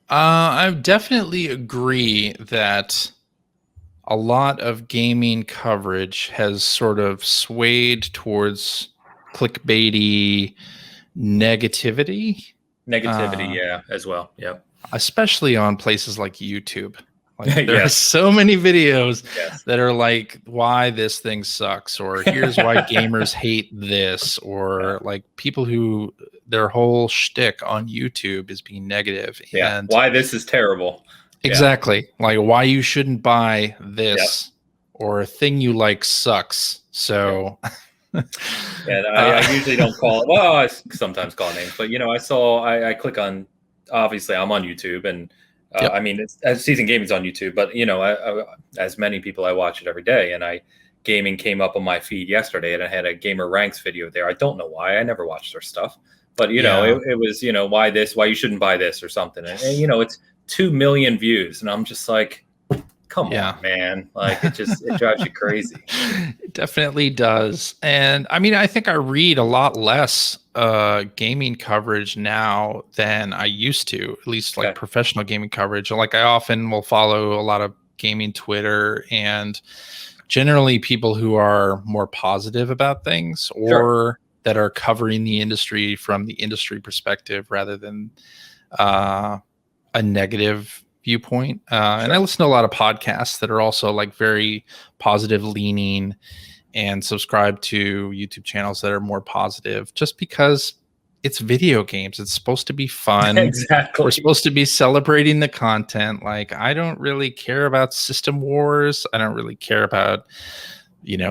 I definitely agree that a lot of gaming coverage has sort of swayed towards clickbaity negativity, as well. Yeah. Especially on places like YouTube. Like there are so many videos that are like, why this thing sucks, or here's why gamers hate this, or like people who their whole shtick on YouTube is being negative. Yeah. And why this is terrible. Exactly. Like why you shouldn't buy this or a thing you like sucks. So I usually don't call it. Well, I sometimes call names, but I click on. Obviously, I'm on YouTube, and I mean, Season Gaming's on YouTube, but as many people, I watch it every day. And gaming came up on my feed yesterday, and I had a Gamer Ranks video there. I don't know why. I never watched their stuff, but it was why you shouldn't buy this or something. And it's 2 million views, and I'm just like, come on, man. Like it drives you crazy. It definitely does. And I mean, I think I read a lot less gaming coverage now than I used to, at least like professional gaming coverage. Like I often will follow a lot of gaming Twitter, and generally people who are more positive about things or that are covering the industry from the industry perspective rather than a negative viewpoint. And I listen to a lot of podcasts that are also like very positive leaning and subscribe to YouTube channels that are more positive just because it's video games. It's supposed to be fun. Exactly. We're supposed to be celebrating the content. Like I don't really care about system wars. I don't really care about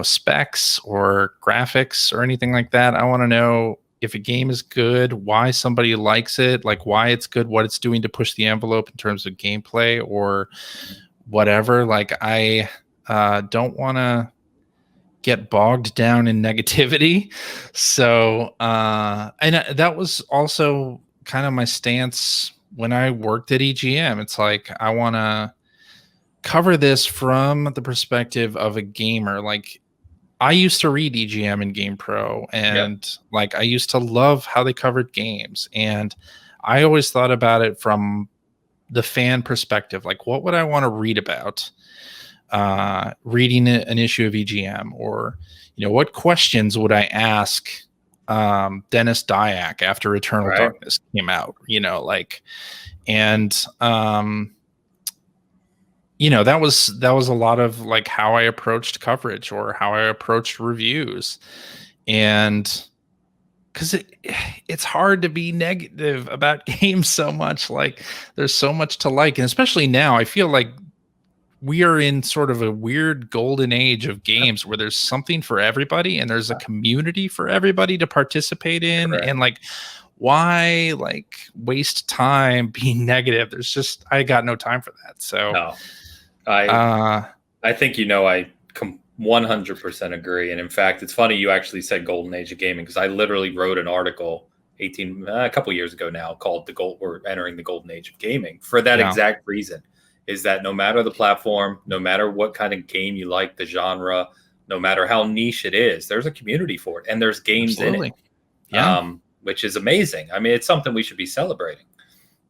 specs or graphics or anything like that. I want to know if a game is good, why somebody likes it, like why it's good, what it's doing to push the envelope in terms of gameplay or whatever. Like I don't want to get bogged down in negativity. So that was also kind of my stance when I worked at EGM. It's like I want to cover this from the perspective of a gamer. Like I used to read EGM and Game Pro, and like I used to love how they covered games, and I always thought about it from the fan perspective. Like, what would I want to read about? Reading an issue of EGM, or what questions would I ask Dennis Dyack after Eternal Darkness came out? That was a lot of like how I approached coverage or how I approached reviews, and because it's hard to be negative about games so much. Like there's so much to like, and especially now, I feel like we are in sort of a weird golden age of games where there's something for everybody and there's a community for everybody to participate in. And like, why like waste time being negative? I got no time for that. So no, I think, I 100% agree. And in fact, it's funny you actually said golden age of gaming, because I literally wrote an article a couple years ago now called we're entering the golden age of gaming for that exact reason. Is that no matter the platform, no matter what kind of game you like, the genre, no matter how niche it is, there's a community for it, and there's games in it, which is amazing. I mean, it's something we should be celebrating.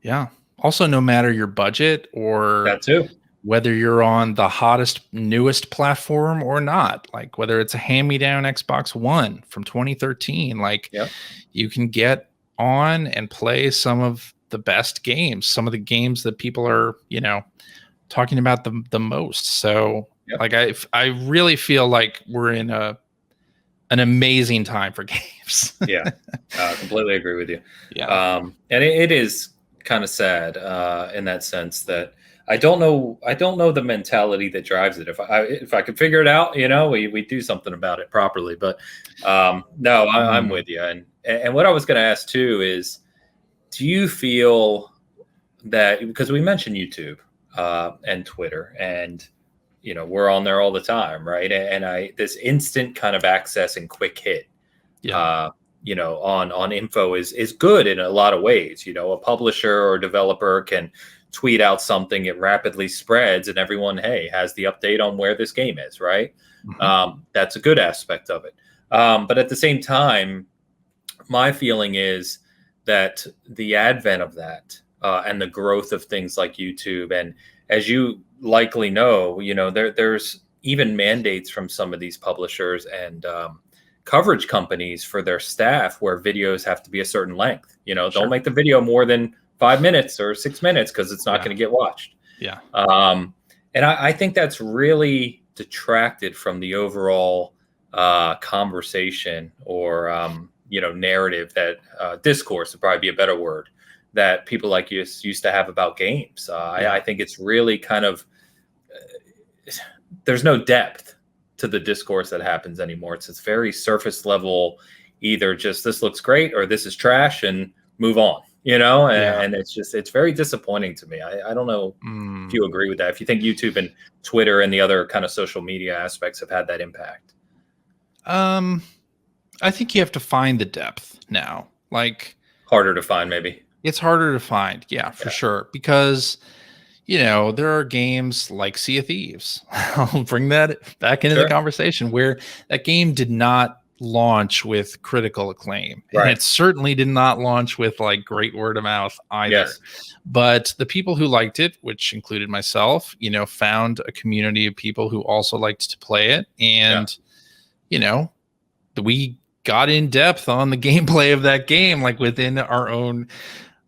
Yeah. Also, no matter your budget or that too, whether you're on the hottest, newest platform or not, like whether it's a hand-me-down Xbox One from 2013, like you can get on and play some of the best games, some of the games that people are, talking about the most. So like I really feel like we're in an amazing time for games. Completely agree with you. And it is kind of sad in that sense that I don't know the mentality that drives it. If I could figure it out, we do something about it properly. But no, I'm with you. And what I was going to ask too is, do you feel that, because we mentioned YouTube and Twitter, and we're on there all the time, right? And this instant kind of access and quick hit, on info is good in a lot of ways. A publisher or developer can tweet out something, it rapidly spreads, and everyone has the update on where this game is, right? That's a good aspect of it. But at the same time, my feeling is that the advent of that and the growth of things like YouTube, and as you likely know, there's even mandates from some of these publishers and coverage companies for their staff where videos have to be a certain length. Don't make the video more than 5 minutes or 6 minutes because it's not going to get watched. And I think that's really detracted from the overall conversation or narrative that discourse would probably be a better word that people like you used to have about games. I think it's really kind of there's no depth to the discourse that happens anymore. It's very surface level, either just this looks great or this is trash and move on, and it's very disappointing to me. I don't know if you agree with that, if you think YouTube and Twitter and the other kind of social media aspects have had that impact. I think you have to find the depth now. Like harder to find, maybe. It's harder to find. Yeah, for sure. Because, there are games like Sea of Thieves. I'll bring that back into the conversation, where that game did not launch with critical acclaim. Right. And it certainly did not launch with like great word of mouth either. But the people who liked it, which included myself, found a community of people who also liked to play it. And, we got in depth on the gameplay of that game, like within our own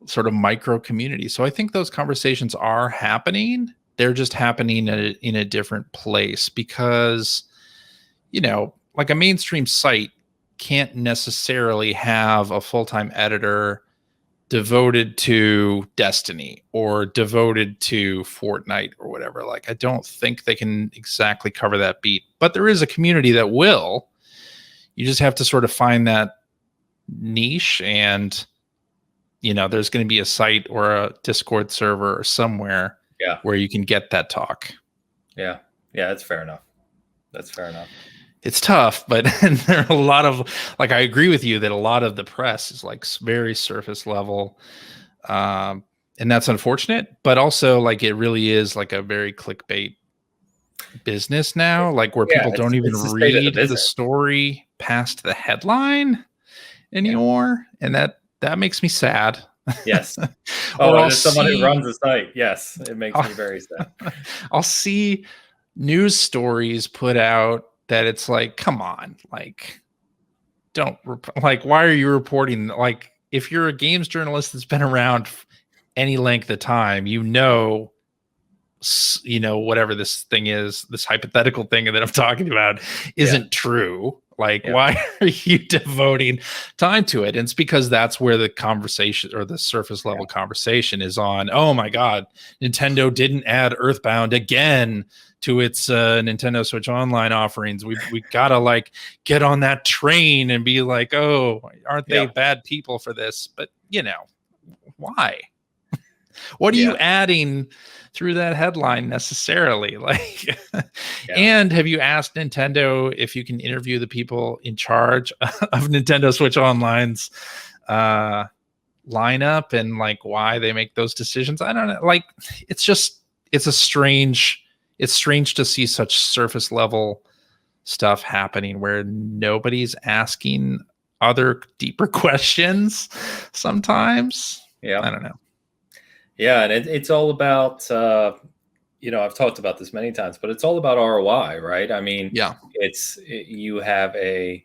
sort of micro community. So I think those conversations are happening. They're just happening in a different place because, like a mainstream site can't necessarily have a full-time editor devoted to Destiny or devoted to Fortnite or whatever. Like, I don't think they can exactly cover that beat, but there is a community that will. You just have to sort of find that niche, and there's going to be a site or a Discord server or somewhere where you can get that talk. Yeah, that's fair enough. It's tough, but there are a lot of, like, I agree with you that a lot of the press is like very surface level, and that's unfortunate. But also, like, it really is like a very clickbait business now, like where people don't even read the story past the headline anymore, and that makes me sad. Yes. Oh, as someone who runs the site, yes, it makes me very sad. I'll see news stories put out that it's like, come on, like, why are you reporting? Like, if you're a games journalist that's been around any length of time, whatever this thing is, this hypothetical thing that I'm talking about isn't true. Like, why are you devoting time to it? And it's because that's where the conversation, or the surface level conversation, is on. Oh my God, Nintendo didn't add Earthbound again to its Nintendo Switch Online offerings. We gotta, like, get on that train and be like, oh, aren't they bad people for this? But why? What are you adding through that headline necessarily? Like, and have you asked Nintendo if you can interview the people in charge of Nintendo Switch Online's lineup and, like, why they make those decisions? I don't know. Like, it's strange to see such surface level stuff happening where nobody's asking other deeper questions sometimes. I don't know. Yeah, and it's all about, I've talked about this many times, but it's all about ROI, right? I mean, you have a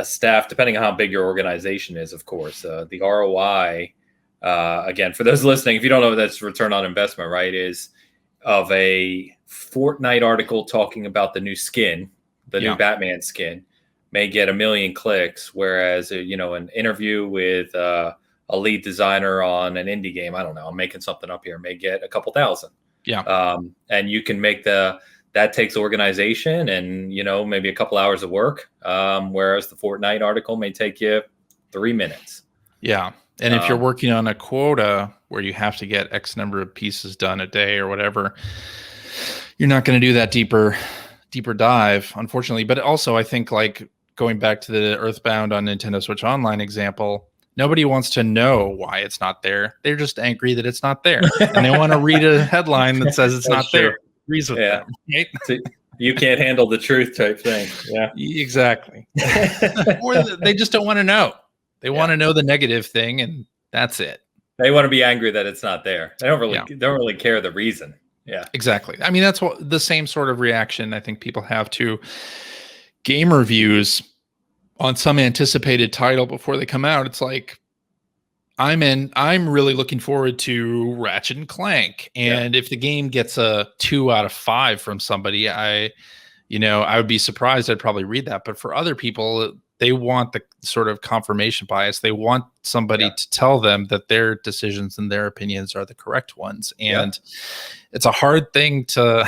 staff, depending on how big your organization is, of course. The ROI, again, for those listening, if you don't know, that's return on investment, right? Is of a Fortnite article talking about the new skin, the new Batman skin, may get 1 million clicks, whereas an interview with a lead designer on an indie game, I don't know, I'm making something up here, may get a couple thousand. And you can make that takes organization and maybe a couple hours of work, whereas the Fortnite article may take you 3 minutes. And if you're working on a quota where you have to get X number of pieces done a day or whatever, you're not going to do that deeper dive, unfortunately. But also, I think, like, going back to the Earthbound on Nintendo Switch Online example, nobody wants to know why it's not there. They're just angry that it's not there, and they want to read a headline that says it's not there. Agrees with them, right? So you can't handle the truth type thing. Yeah, exactly. Or they just don't want to know. They want to know the negative thing, and that's it. They want to be angry that it's not there. They don't really care the reason. Yeah, exactly. I mean, that's what the same sort of reaction I think people have to game reviews on some anticipated title before they come out. It's like, I'm really looking forward to Ratchet and Clank, and if the game gets a 2 out of 5 from somebody, I would be surprised. I'd probably read that. But for other people, they want the sort of confirmation bias. They want somebody to tell them that their decisions and their opinions are the correct ones. And it's a hard thing to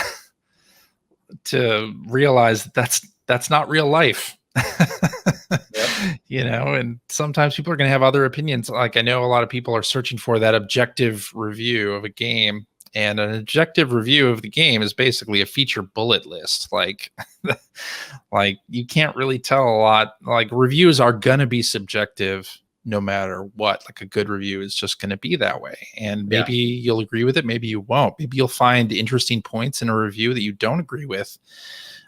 realize that that's not real life. And sometimes people are going to have other opinions. Like, I know a lot of people are searching for that objective review of a game, and an objective review of the game is basically a feature bullet list. Like, you can't really tell a lot. Like, reviews are going to be subjective no matter what. Like, a good review is just going to be that way. And maybe you'll agree with it. Maybe you won't. Maybe you'll find interesting points in a review that you don't agree with.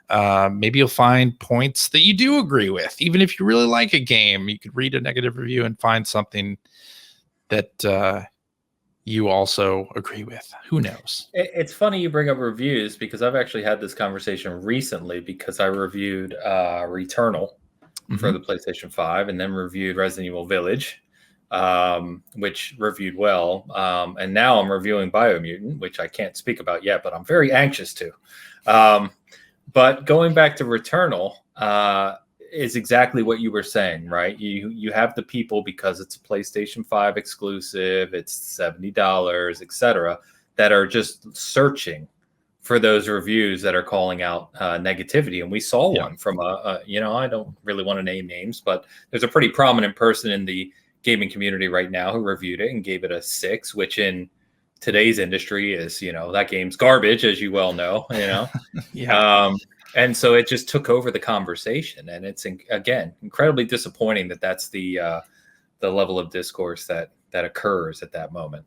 Maybe you'll find points that you do agree with. Even if you really like a game, you could read a negative review and find something that you also agree with. Who knows? It's funny you bring up reviews, because I've actually had this conversation recently, because I reviewed Returnal for the PlayStation 5, and then reviewed Resident Evil Village, which reviewed well. And now I'm reviewing Biomutant, which I can't speak about yet, but I'm very anxious to. But going back to Returnal, is exactly what you were saying, right? You have the people, because it's a PlayStation 5 exclusive, it's $70, etc., that are just searching for those reviews that are calling out negativity. And we saw one from I don't really want to name names, but there's a pretty prominent person in the gaming community right now who reviewed it and gave it a 6, which in today's industry is, that game's garbage, as you well know, and so it just took over the conversation, and it's again incredibly disappointing that that's the level of discourse that occurs at that moment.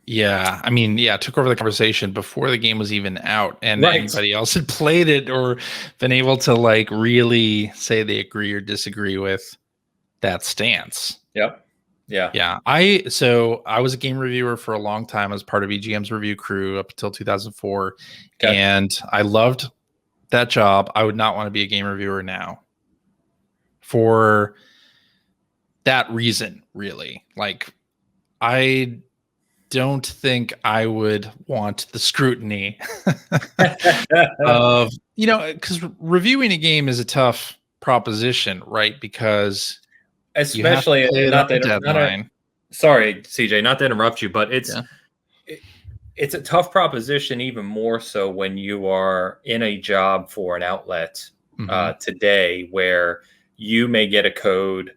It took over the conversation before the game was even out, and anybody else had played it or been able to like really say they agree or disagree with that stance. Yep. Yeah. I was a game reviewer for a long time as part of EGM's review crew up until 2004, and I loved that job. I would not want to be a game reviewer now for that reason, really. Like, I don't think I would want the scrutiny of, because reviewing a game is a tough proposition, right? Because especially sorry, CJ, not to interrupt you, but it's a tough proposition, even more so when you are in a job for an outlet today, where you may get a code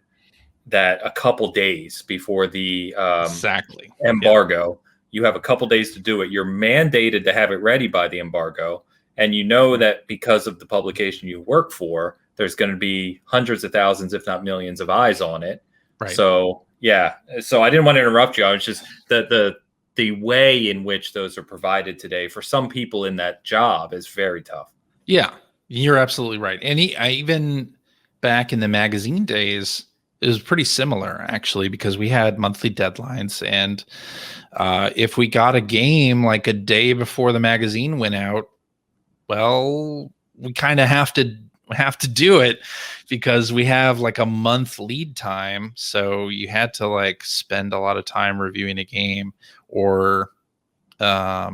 that a couple days before the embargo, you have a couple days to do it. You're mandated to have it ready by the embargo. And that because of the publication you work for, there's going to be hundreds of thousands, if not millions of eyes on it. Right. So, So I didn't want to interrupt you. I was just the way in which those are provided today for some people in that job is very tough. Yeah, you're absolutely right. And even back in the magazine days, it was pretty similar, actually, because we had monthly deadlines. And if we got a game like a day before the magazine went out, well, we kind of have to do it because we have like a month lead time. So you had to like spend a lot of time reviewing a game, or a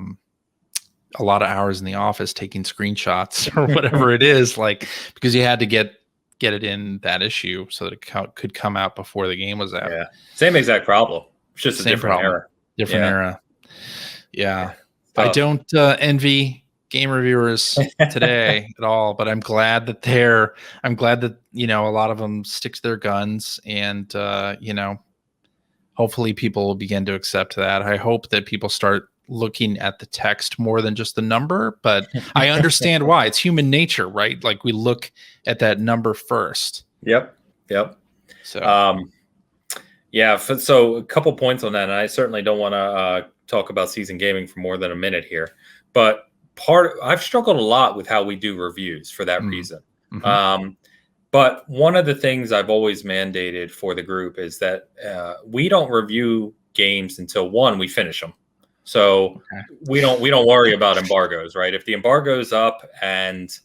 lot of hours in the office taking screenshots or whatever it is, like, because you had to get it in that issue so that it could come out before the game was out. Yeah, same exact problem. It's just a different era. Different era. Yeah. I don't envy game reviewers today at all, but I'm glad that a lot of them stick to their guns, and hopefully people will begin to accept that. I hope that people start looking at the text more than just the number, but I understand why. It's human nature, right? Like, we look at that number first. Yep. So, so a couple points on that, and I certainly don't want to talk about season gaming for more than a minute here, but I've struggled a lot with how we do reviews for that reason. Mm-hmm. But one of the things I've always mandated for the group is that we don't review games until we finish them. So we don't worry about embargoes, right? If the embargo's up and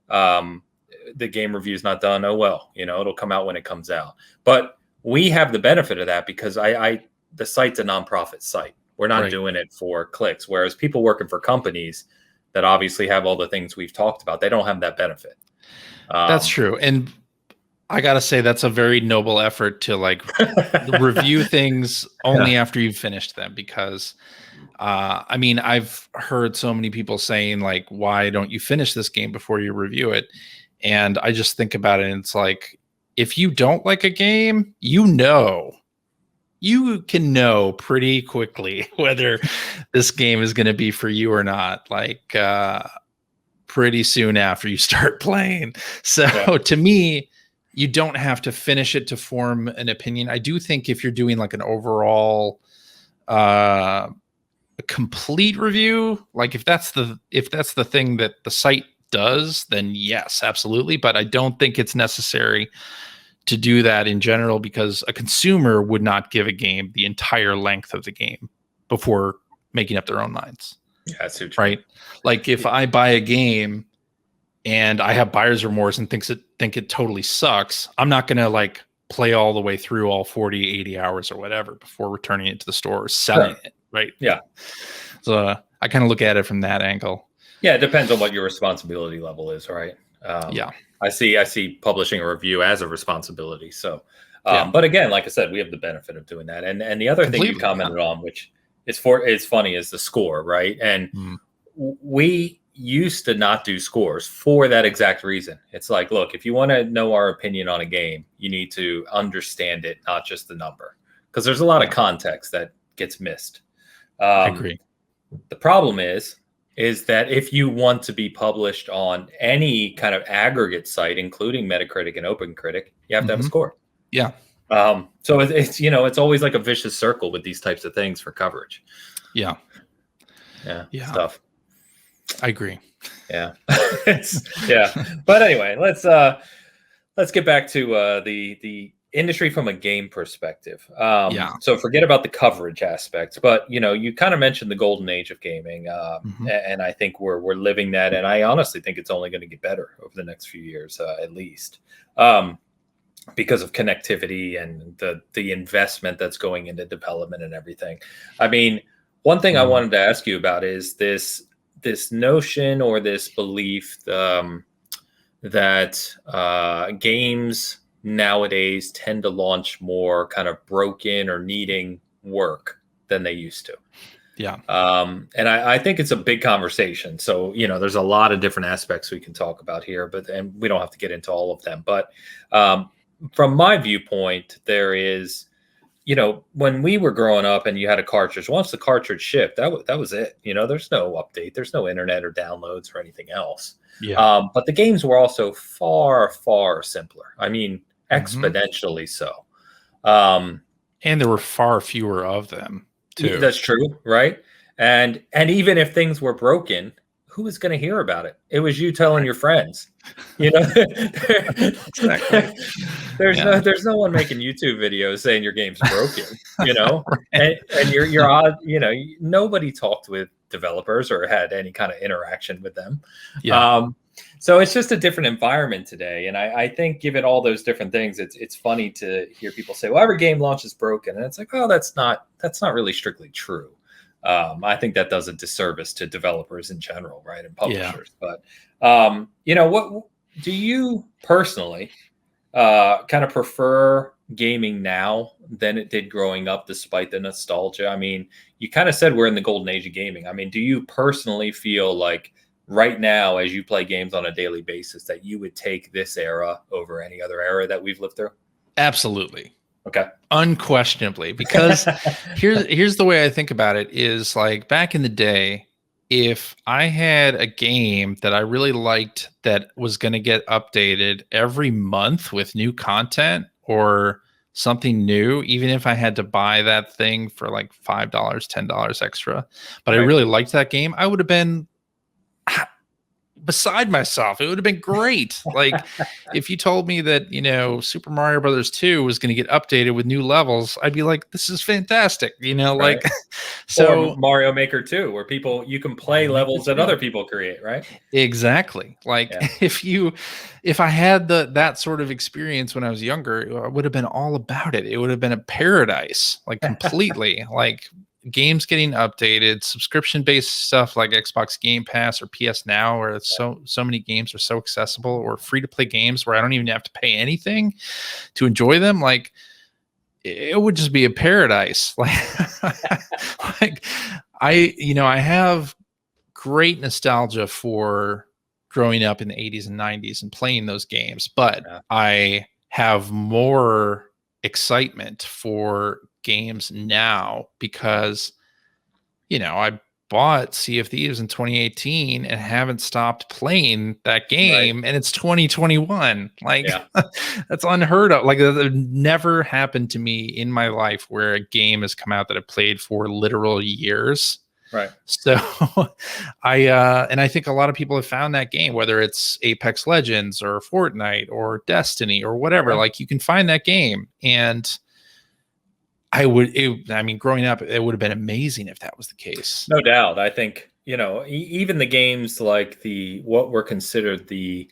the game review is not done, oh well, it'll come out when it comes out. But we have the benefit of that because the site's a nonprofit site. We're not doing it for clicks. Whereas people working for companies that obviously have all the things we've talked about, they don't have that benefit. That's true. And I got to say, that's a very noble effort to like review things only after you've finished them, because I've heard so many people saying like, why don't you finish this game before you review it? And I just think about it, and it's like, if you don't like a game, you can know pretty quickly whether this game is going to be for you or not, like pretty soon after you start playing. So to me, you don't have to finish it to form an opinion. I do think if you're doing like an overall a complete review, like if that's the thing that the site does, then yes, absolutely. But I don't think it's necessary to do that in general, because a consumer would not give a game the entire length of the game before making up their own minds. Yeah, that's true. Right. Like if I buy a game and I have buyer's remorse and think it totally sucks, I'm not going to like play all the way through all 40, 80 hours or whatever before returning it to the store or selling it. Right. Yeah. So I kind of look at it from that angle. Yeah. It depends on what your responsibility level is. Right. Yeah. I see publishing a review as a responsibility. So, but again, like I said, we have the benefit of doing that. And the other thing you commented on, which it's funny, is the score, right? And we used to not do scores for that exact reason. It's like, look, if you want to know our opinion on a game, you need to understand it, not just the number, because there's a lot of context that gets missed. I agree. The problem is that if you want to be published on any kind of aggregate site, including Metacritic and OpenCritic, you have to have a score. Yeah. So it's it's always like a vicious circle with these types of things for coverage. Yeah. Stuff. I agree. Yeah. But anyway, let's get back to the industry from a game perspective. So forget about the coverage aspects, but you kind of mentioned the golden age of gaming, and I think we're living that, and I honestly think it's only going to get better over the next few years, at least, because of connectivity and the investment that's going into development and everything. I mean, one thing I wanted to ask you about is this notion or this belief that games nowadays tend to launch more kind of broken or needing work than they used to. Yeah. And I think it's a big conversation. So, there's a lot of different aspects we can talk about here, and we don't have to get into all of them. But from my viewpoint, there is, when we were growing up and you had a cartridge, once the cartridge shipped, that was it. There's no update, there's no internet or downloads or anything else. Yeah. But the games were also far, far simpler. I mean, exponentially so. And there were far fewer of them too. That's true, right? And even if things were broken, who was going to hear about it? It was you telling your friends. Exactly. There's no one making YouTube videos saying your game's broken. Right. and you're odd. Nobody talked with developers or had any kind of interaction with them. So it's just a different environment today. And I think, given all those different things, it's funny to hear people say, well, every game launch is broken. And it's like, oh, that's not really strictly true. I think that does a disservice to developers in general, right? And publishers. But, what do you personally kind of prefer gaming now than it did growing up, despite the nostalgia? I mean, you kind of said we're in the golden age of gaming. I mean, do you personally feel like right now, as you play games on a daily basis, that you would take this era over any other era that we've lived through? Absolutely. Okay. Unquestionably, because here's the way I think about it is, like, back in the day, if I had a game that I really liked that was going to get updated every month with new content or something new, even if I had to buy that thing for like $5, $10 extra, but I really liked that game, I would have been beside myself. It would have been great. Like, if you told me that, Super Mario Brothers 2 was going to get updated with new levels, I'd be like, this is fantastic. Like, so or Mario Maker 2, where you can play levels that other people create, right? Exactly. Like, if I had that sort of experience when I was younger, I would have been all about it. It would have been a paradise, like, completely. Like, games getting updated, subscription-based stuff like Xbox Game Pass or PS Now, where it's so many games are so accessible, or free-to-play games where I don't even have to pay anything to enjoy them. Like, it would just be a paradise. Like, I have great nostalgia for growing up in the 80s and 90s and playing those games, but I have more excitement for games now because I bought Sea of Thieves in 2018 and haven't stopped playing that game, and it's 2021. Like, that's unheard of. Like, that never happened to me in my life where a game has come out that I've played for literal years. Right. So I think a lot of people have found that game, whether it's Apex Legends or Fortnite or Destiny or whatever. Like, you can find that game, and growing up, it would have been amazing if that was the case. No doubt. I think, even the games like what were considered the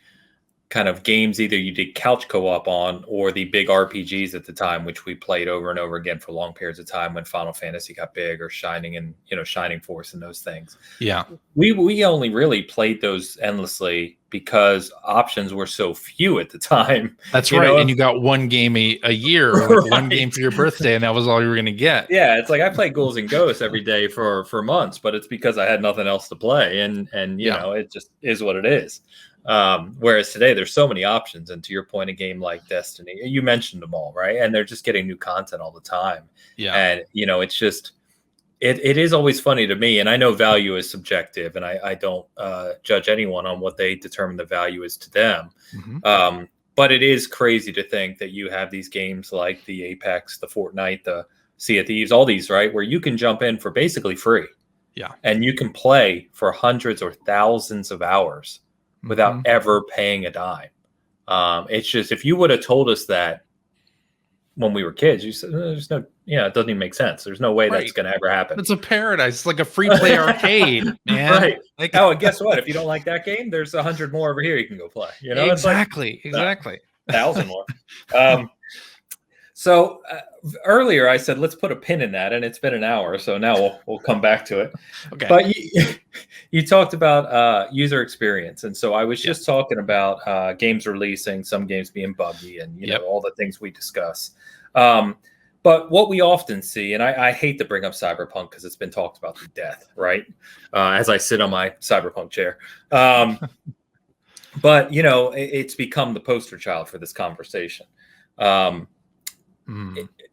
kind of games either you did couch co-op on or the big RPGs at the time, which we played over and over again for long periods of time when Final Fantasy got big, or Shining and Shining Force and those things. Yeah. We only really played those endlessly because options were so few at the time. That's right. And you got one game a year, or like one game for your birthday, and that was all you were going to get. Yeah, it's like I played Ghouls and Ghosts every day for months, but it's because I had nothing else to play, and you know, it just is what it is. Whereas today there's so many options, and to your point, a game like Destiny, you mentioned them all, right? And they're just getting new content all the time. Yeah. And it's just it is always funny to me, and I know value is subjective, and I don't judge anyone on what they determine the value is to them. Mm-hmm. But it is crazy to think that you have these games like the Apex, the Fortnite, the Sea of Thieves, all these, right, where you can jump in for basically free. Yeah. And you can play for hundreds or thousands of hours without ever paying a dime. It's just, if you would have told us that when we were kids, you said, there's no, it doesn't even make sense. There's no way that's going to ever happen. It's a paradise. It's like a free play arcade, man. Right. Like, and guess what? If you don't like that game, there's 100 more over here you can go play. Exactly. It's like, exactly. 1,000 more. So earlier I said, let's put a pin in that, and it's been an hour. So now we'll come back to it. Okay. But you talked about user experience. And so I was just talking about games releasing, some games being buggy, and, you know, all the things we discuss. But what we often see, and I hate to bring up Cyberpunk because it's been talked about to death, right? As I sit on my Cyberpunk chair. But, you know, it's become the poster child for this conversation.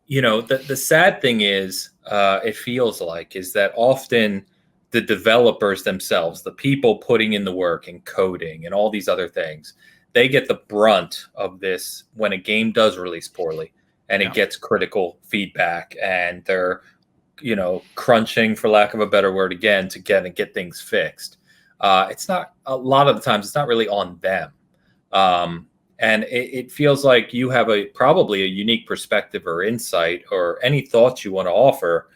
You know, the sad thing is, it feels like, is that often the developers themselves, the people putting in the work and coding and all these other things, they get the brunt of this when a game does release poorly and it gets critical feedback, and they're, you know, crunching, for lack of a better word, again, to get things fixed. It's not, a lot of the times it's not really on them. And it feels like you have probably a unique perspective or insight, or any thoughts you want to offer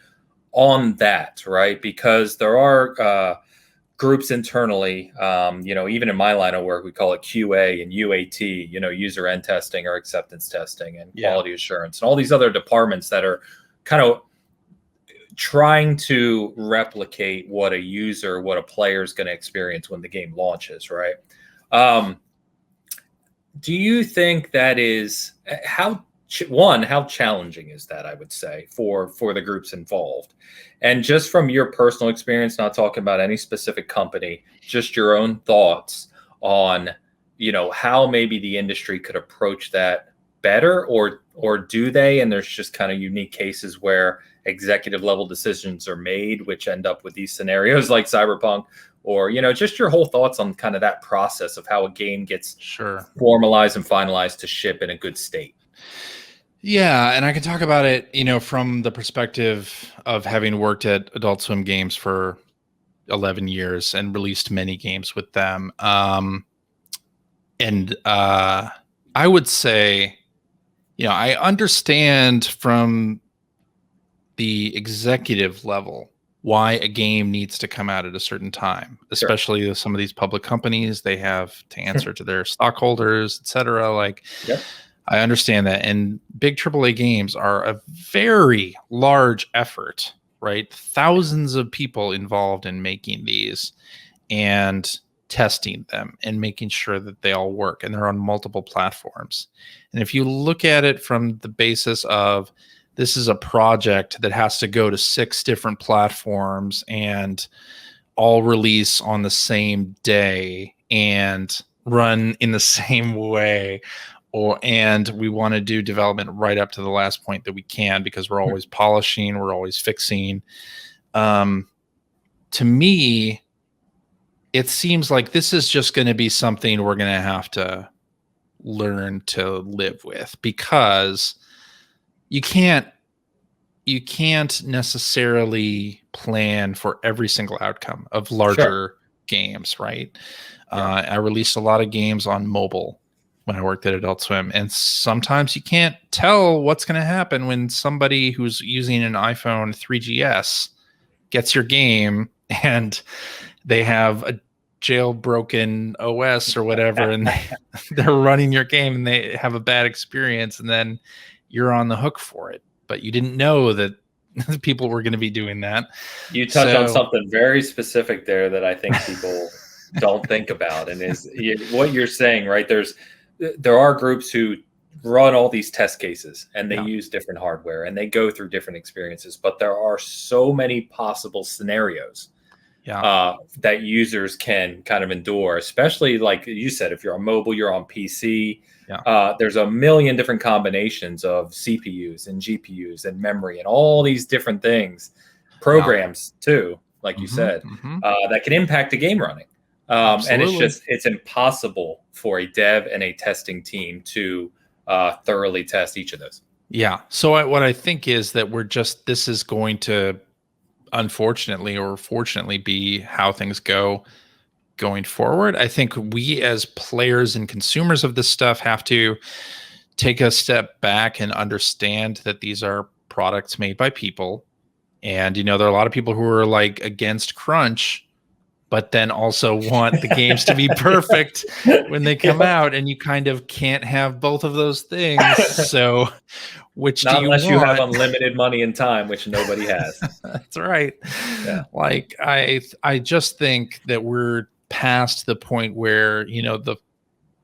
on that, right? Because there are groups internally, you know, even in my line of work, we call it QA and UAT, you know, user end testing or acceptance testing, and quality assurance, and all these other departments that are kind of trying to replicate what a player is going to experience when the game launches, right? Do you think that is how challenging is that, I would say, for the groups involved? And just from your personal experience, not talking about any specific company, just your own thoughts on, you know, how maybe the industry could approach that better, or do they? And there's just kind of unique cases where executive level decisions are made, which end up with these scenarios like Cyberpunk. Or, you know, just your whole thoughts on kind of that process of how a game gets formalized and finalized to ship in a good state. Yeah, and I can talk about it, you know, from the perspective of having worked at Adult Swim Games for 11 years and released many games with them. And I would say, you know, I understand from the executive level why a game needs to come out at a certain time, especially with some of these public companies. They have to answer to their stockholders, etc. Like, I understand that. And big AAA games are a very large effort, right? Thousands of people involved in making these and testing them and making sure that they all work, and they're on multiple platforms. And if you look at it from the basis of, this is a project that has to go to 6 different platforms and all release on the same day and run in the same way, and we want to do development right up to the last point that we can, because we're always polishing, we're always fixing. To me, it seems like this is just going to be something we're going to have to learn to live with, because you can't necessarily plan for every single outcome of larger games, right? I released a lot of games on mobile when I worked at Adult Swim, and sometimes you can't tell what's going to happen when somebody who's using an iPhone 3GS gets your game and they have a jailbroken OS or whatever, and they're running your game and they have a bad experience, and then you're on the hook for it. But you didn't know that people were going to be doing that. You touch on something very specific there that I think people don't think about, and is what you're saying, right? There are groups who run all these test cases, and they use different hardware, and they go through different experiences, but there are so many possible scenarios that users can kind of endure, especially like you said, if you're on mobile, you're on PC. There's a million different combinations of CPUs and GPUs and memory and all these different things, programs too, like you said, that can impact the game running. And it's impossible for a dev and a testing team to thoroughly test each of those. Yeah. So what I think is that this is going to, unfortunately or fortunately, be how things go going forward. I think we as players and consumers of this stuff have to take a step back and understand that these are products made by people. And, there are a lot of people who are like against crunch, but then also want the games to be perfect when they come out, and you kind of can't have both of those things. So which Not do you unless want? You have unlimited money and time, which nobody has. That's right. Yeah. Like I just think that we're past the point where,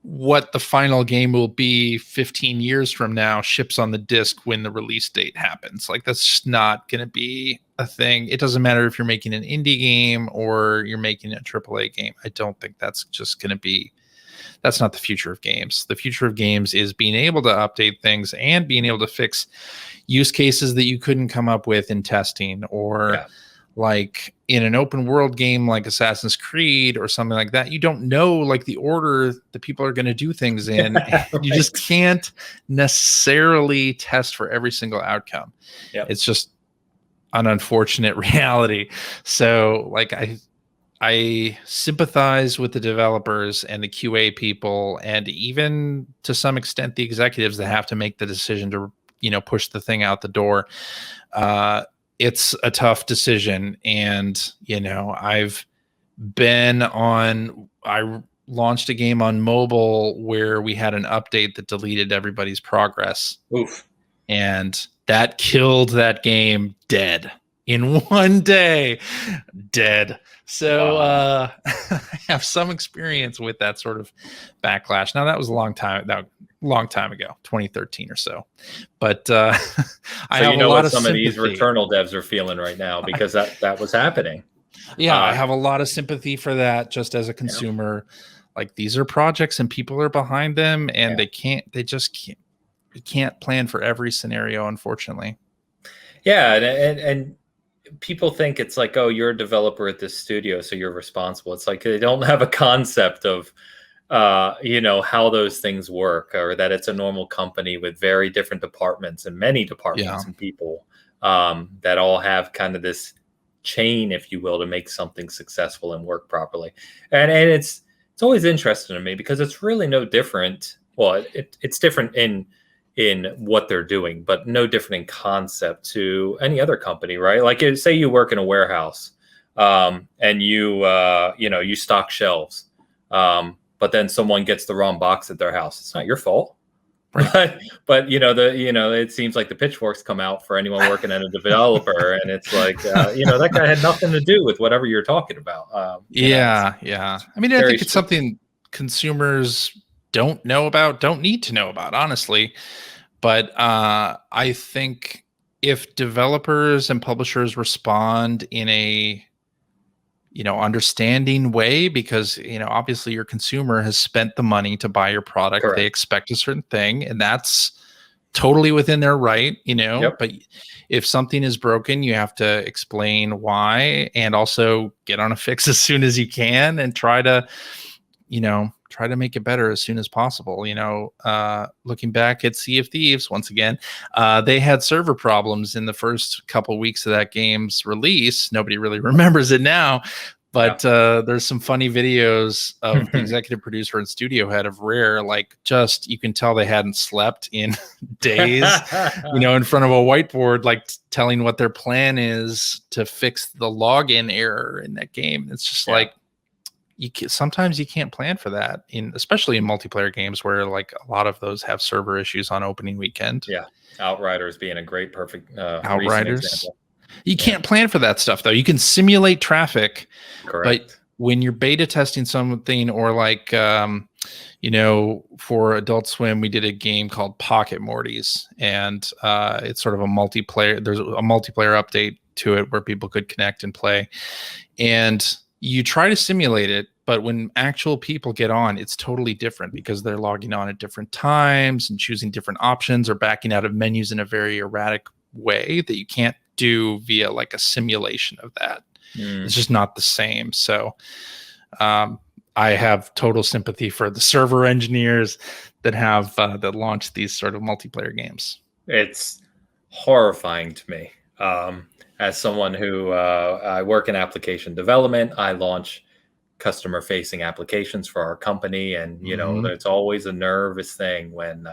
what the final game will be 15 years from now ships on the disc when the release date happens. Like, that's just not going to be a thing. It doesn't matter if you're making an indie game or you're making a AAA game. I don't think that's just going to be, that's not the future of games. The future of games is being able to update things and being able to fix use cases that you couldn't come up with in testing, or like in an open world game like Assassin's Creed or something like that. You don't know like the order that people are going to do things in. You just can't necessarily test for every single outcome. It's just an unfortunate reality. So like I sympathize with the developers and the QA people, and even to some extent the executives that have to make the decision to push the thing out the door. It's a tough decision. And, I launched a game on mobile where we had an update that deleted everybody's progress. Oof. And that killed that game dead in one day. Dead. So I have some experience with that sort of backlash. Now, that was a long time ago, 2013 or so. But I have a lot of some of these Returnal devs are feeling right now, because that was happening. Yeah, I have a lot of sympathy for that, just as a consumer. Like, these are projects and people are behind them, and they can't plan for every scenario, unfortunately. Yeah, and people think it's like, oh, you're a developer at this studio, so you're responsible. It's like they don't have a concept of how those things work, or that it's a normal company with very different departments and many departments and people that all have kind of this chain, if you will, to make something successful and work properly. And it's always interesting to me, because it's really no different. Well, it's different in what they're doing, but no different in concept to any other company, right? Like, say you work in a warehouse, and you stock shelves, but then someone gets the wrong box at their house. It's not your fault, right? But it seems like the pitchforks come out for anyone working at a developer, and it's like that guy had nothing to do with whatever you're talking about. I mean, I think it's something consumers don't need to know about, honestly. But I think if developers and publishers respond in a understanding way, because obviously your consumer has spent the money to buy your product. Correct. They expect a certain thing, and that's totally within their right. But if something is broken, you have to explain why, and also get on a fix as soon as you can, and try to make it better as soon as possible. Looking back at Sea of Thieves, once again, they had server problems in the first couple weeks of that game's release. Nobody really remembers it now, but there's some funny videos of the executive producer and studio head of Rare. Like, just, you can tell they hadn't slept in days, in front of a whiteboard, like telling what their plan is to fix the login error in that game. It's just like, sometimes you can't plan for that, especially in multiplayer games where like a lot of those have server issues on opening weekend. Yeah, Outriders being a great, perfect recent Outriders. example. You can't plan for that stuff though. You can simulate traffic, Correct. but when you're beta testing something, or like for Adult Swim, we did a game called Pocket Mortys, and it's sort of a multiplayer. There's a multiplayer update to it where people could connect and play, and you try to simulate it, but when actual people get on, it's totally different because they're logging on at different times and choosing different options or backing out of menus in a very erratic way that you can't do via like a simulation of that. It's just not the same. So I have total sympathy for the server engineers that have that launch these sort of multiplayer games. It's horrifying to me. As someone who I work in application development, I launch customer-facing applications for our company, and it's always a nervous thing when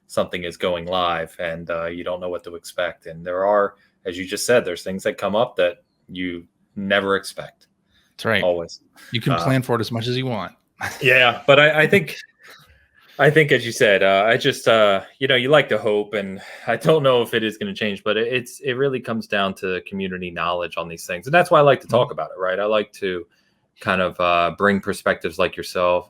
something is going live and you don't know what to expect. And there are, as you just said, there's things that come up that you never expect. That's right. Always. You can plan for it as much as you want. Yeah, but I think, as you said, I just, you like to hope, and I don't know if it is going to change, but it really comes down to community knowledge on these things. And that's why I like to talk about it, right? I like to kind of bring perspectives like yourself,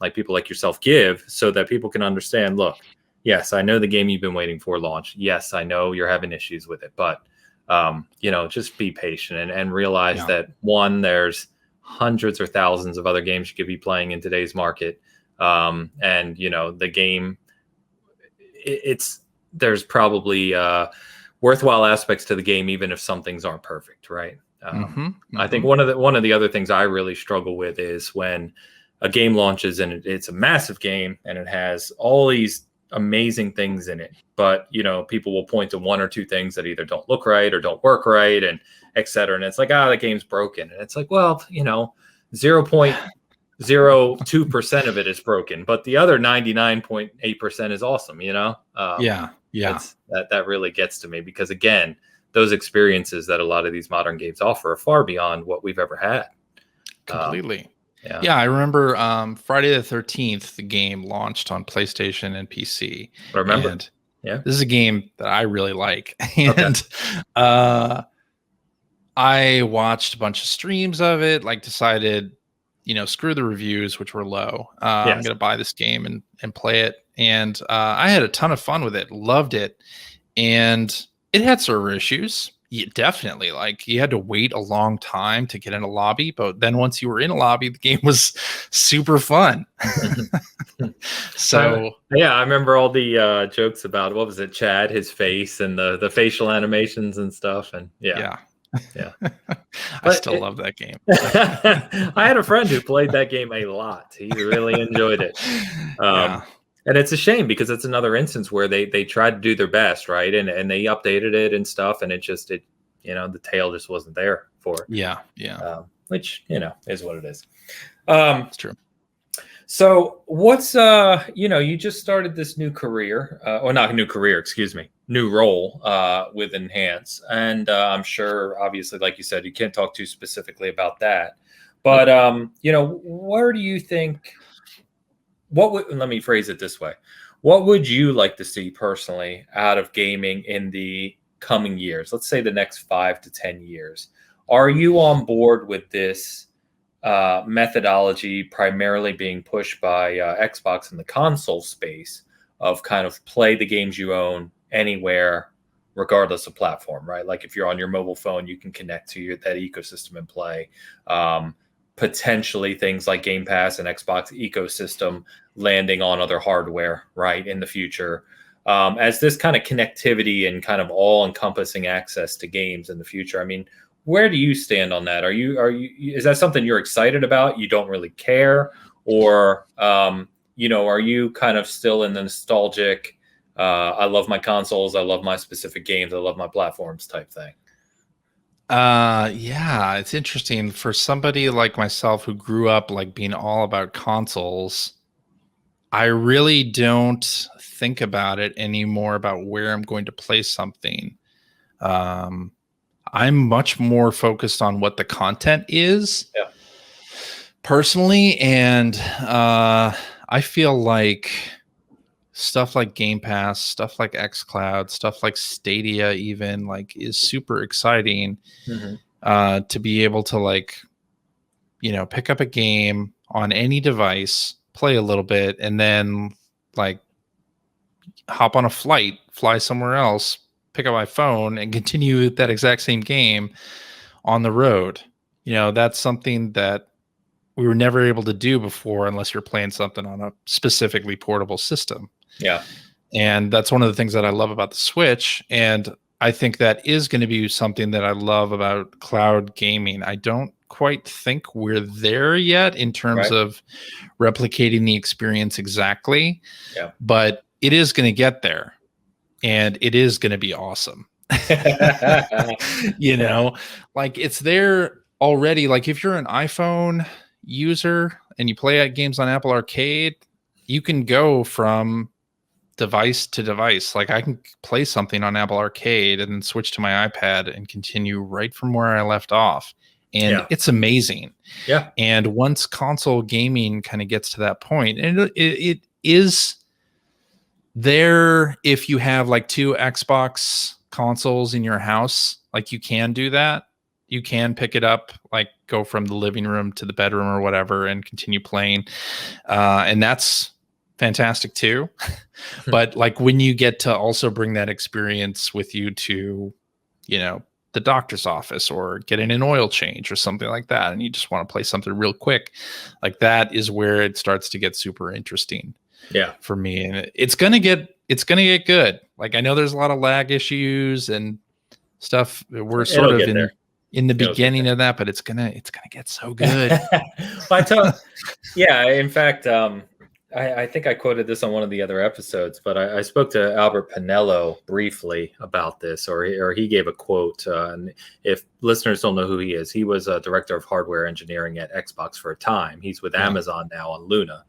like people like yourself give, so that people can understand, look, yes, I know the game you've been waiting for launch. Yes, I know you're having issues with it, but just be patient and realize that there's hundreds or thousands of other games you could be playing in today's market. And the game, there's probably worthwhile aspects to the game, even if some things aren't perfect. Right. I think one of the other things I really struggle with is when a game launches and it's a massive game and it has all these amazing things in it, but people will point to one or two things that either don't look right or don't work right, and et cetera. And it's like, the game's broken. And it's like, well, 0.02% of it is broken, but the other 99.8% is awesome. That really gets to me, because again, those experiences that a lot of these modern games offer are far beyond what we've ever had. Completely. Yeah, I remember Friday the 13th, the game launched on PlayStation and PC. I remember. And this is a game that I really like. And I watched a bunch of streams of it, decided, screw the reviews, which were low. I'm going to buy this game and play it. And I had a ton of fun with it, loved it. And it had server issues. Definitely. You had to wait a long time to get in a lobby, but then once you were in a lobby, the game was super fun. So I remember all the jokes about, what was it, Chad, his face and the facial animations and stuff. And I still love that game. I had a friend who played that game a lot. He really enjoyed it. And it's a shame, because it's another instance where they tried to do their best, right? And they updated it and stuff, and the tail just wasn't there for it. Yeah. Which, is what it is. It's true. So what's, you just started this new career, or not new career, excuse me, new role with Enhance. And I'm sure, obviously, like you said, you can't talk too specifically about that. But, where do you think... let me phrase it this way. What would you like to see personally out of gaming in the coming years? Let's say the next 5 to 10 years. Are you on board with this methodology primarily being pushed by Xbox in the console space of kind of play the games you own anywhere, regardless of platform, right? Like if you're on your mobile phone, you can connect to that ecosystem and play. Potentially things like Game Pass and Xbox ecosystem landing on other hardware, right, in the future. As this kind of connectivity and kind of all-encompassing access to games in the future, I mean, where do you stand on that? Is that something you're excited about? You don't really care? Or, are you kind of still in the nostalgic, I love my consoles, I love my specific games, I love my platforms type thing? It's interesting for somebody like myself who grew up being all about consoles. I really don't think about it anymore about where I'm going to play something. I'm much more focused on what the content is. personally, and I feel like stuff like Game Pass, stuff like xCloud, stuff like Stadia even like is super exciting to be able to like, pick up a game on any device, play a little bit, and then like hop on a flight, fly somewhere else, pick up my phone and continue that exact same game on the road. That's something that we were never able to do before unless you're playing something on a specifically portable system. Yeah. And that's one of the things that I love about the Switch. And I think that is going to be something that I love about cloud gaming. I don't quite think we're there yet in terms of replicating the experience exactly. Yeah. But it is going to get there. And it is going to be awesome. Like it's there already. Like if you're an iPhone user and you play games on Apple Arcade, you can go from device to device. Like I can play something on Apple Arcade and then switch to my iPad and continue right from where I left off. And it's amazing. Yeah. And once console gaming kind of gets to that point, and it is there if you have like 2 Xbox consoles in your house, like you can do that. You can pick it up, like go from the living room to the bedroom or whatever and continue playing. And that's fantastic too. But like when you get to also bring that experience with you to, the doctor's office or getting an oil change or something like that, and you just want to play something real quick, like that is where it starts to get super interesting. Yeah, for me, and it's gonna get good. Like I know there's a lot of lag issues and stuff. We're sort of in the beginning of that, but it's gonna get so good. In fact, I think I quoted this on one of the other episodes, but I spoke to Albert Pinello briefly about this, or he gave a quote. And if listeners don't know who he is, he was a director of hardware engineering at Xbox for a time. He's with Amazon now on Luna.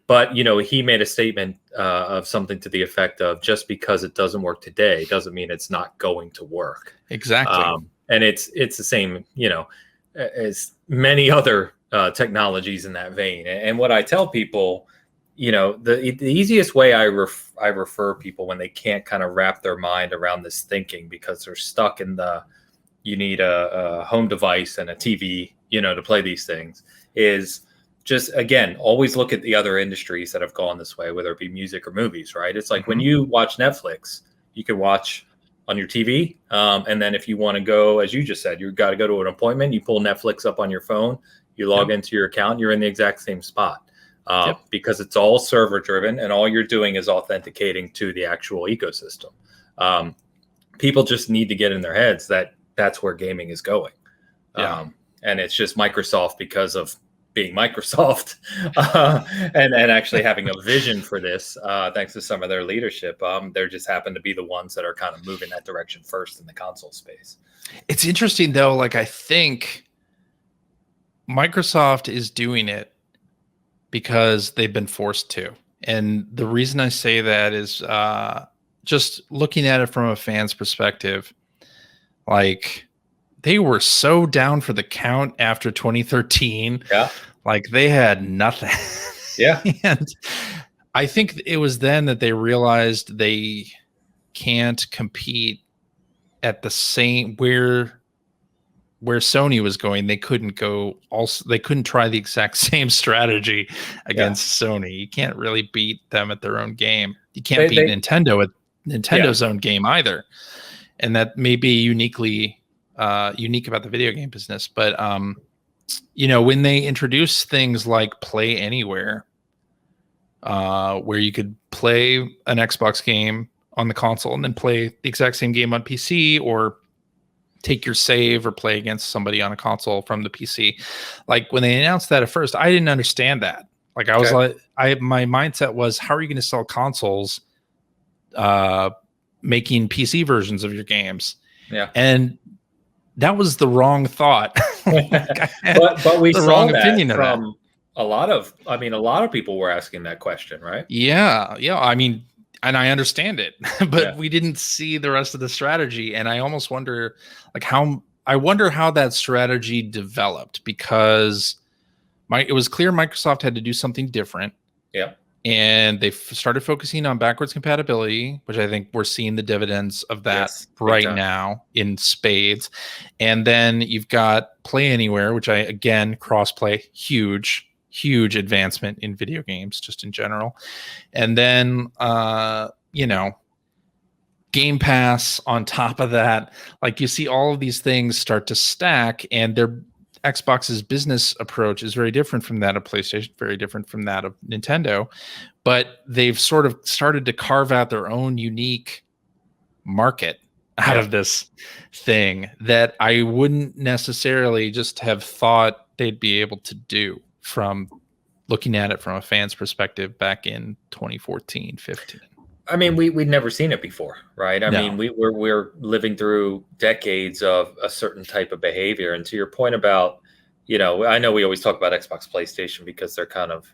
But, he made a statement of something to the effect of just because it doesn't work today doesn't mean it's not going to work. Exactly. And it's the same, as many other technologies in that vein. And what I tell people, the easiest way I refer people when they can't kind of wrap their mind around this thinking because they're stuck in you need a home device and a TV, to play these things is just, again, always look at the other industries that have gone this way, whether it be music or movies, right? It's like when you watch Netflix, you can watch on your TV. And then if you want to go, as you just said, you've got to go to an appointment, you pull Netflix up on your phone, you log into your account, you're in the exact same spot because it's all server driven and all you're doing is authenticating to the actual ecosystem. People just need to get in their heads that that's where gaming is going. And it's just Microsoft because of being Microsoft and actually having a vision for this, thanks to some of their leadership. They just happen to be the ones that are kind of moving that direction first in the console space. It's interesting though. Like I think Microsoft is doing it because they've been forced to. And the reason I say that is just looking at it from a fan's perspective, like they were so down for the count after 2013. Yeah. Like they had nothing. Yeah. And I think it was then that they realized they can't compete at the same where Sony was going. They couldn't go also. They couldn't try the exact same strategy against Sony. You can't really beat them at their own game. You can't beat Nintendo at Nintendo's own game either. And that may be unique about the video game business. But, when they introduce things like Play Anywhere, where you could play an Xbox game on the console and then play the exact same game on PC or take your save or play against somebody on a console from the PC. Like when they announced that at first, I didn't understand that. Like I was like, my mindset was, how are you going to sell consoles, making PC versions of your games? Yeah. And that was the wrong thought. but we saw that opinion from a lot of people were asking that question, right? Yeah. I mean, and I understand it, but we didn't see the rest of the strategy. And I almost wonder like how I wonder how that strategy developed, because it was clear Microsoft had to do something different. Yeah. And they started focusing on backwards compatibility, which I think we're seeing the dividends of that right now in spades. And then you've got Play Anywhere, which again, crossplay, huge advancement in video games, just in general. And then, Game Pass on top of that. Like, you see all of these things start to stack, and Xbox's business approach is very different from that of PlayStation, very different from that of Nintendo, but they've sort of started to carve out their own unique market out of this thing that I wouldn't necessarily just have thought they'd be able to do from looking at it from a fan's perspective back in 2014, 15. I mean, we'd never seen it before, right? I mean, we're living through decades of a certain type of behavior. And to your point about, I know we always talk about Xbox, PlayStation, because they're kind of,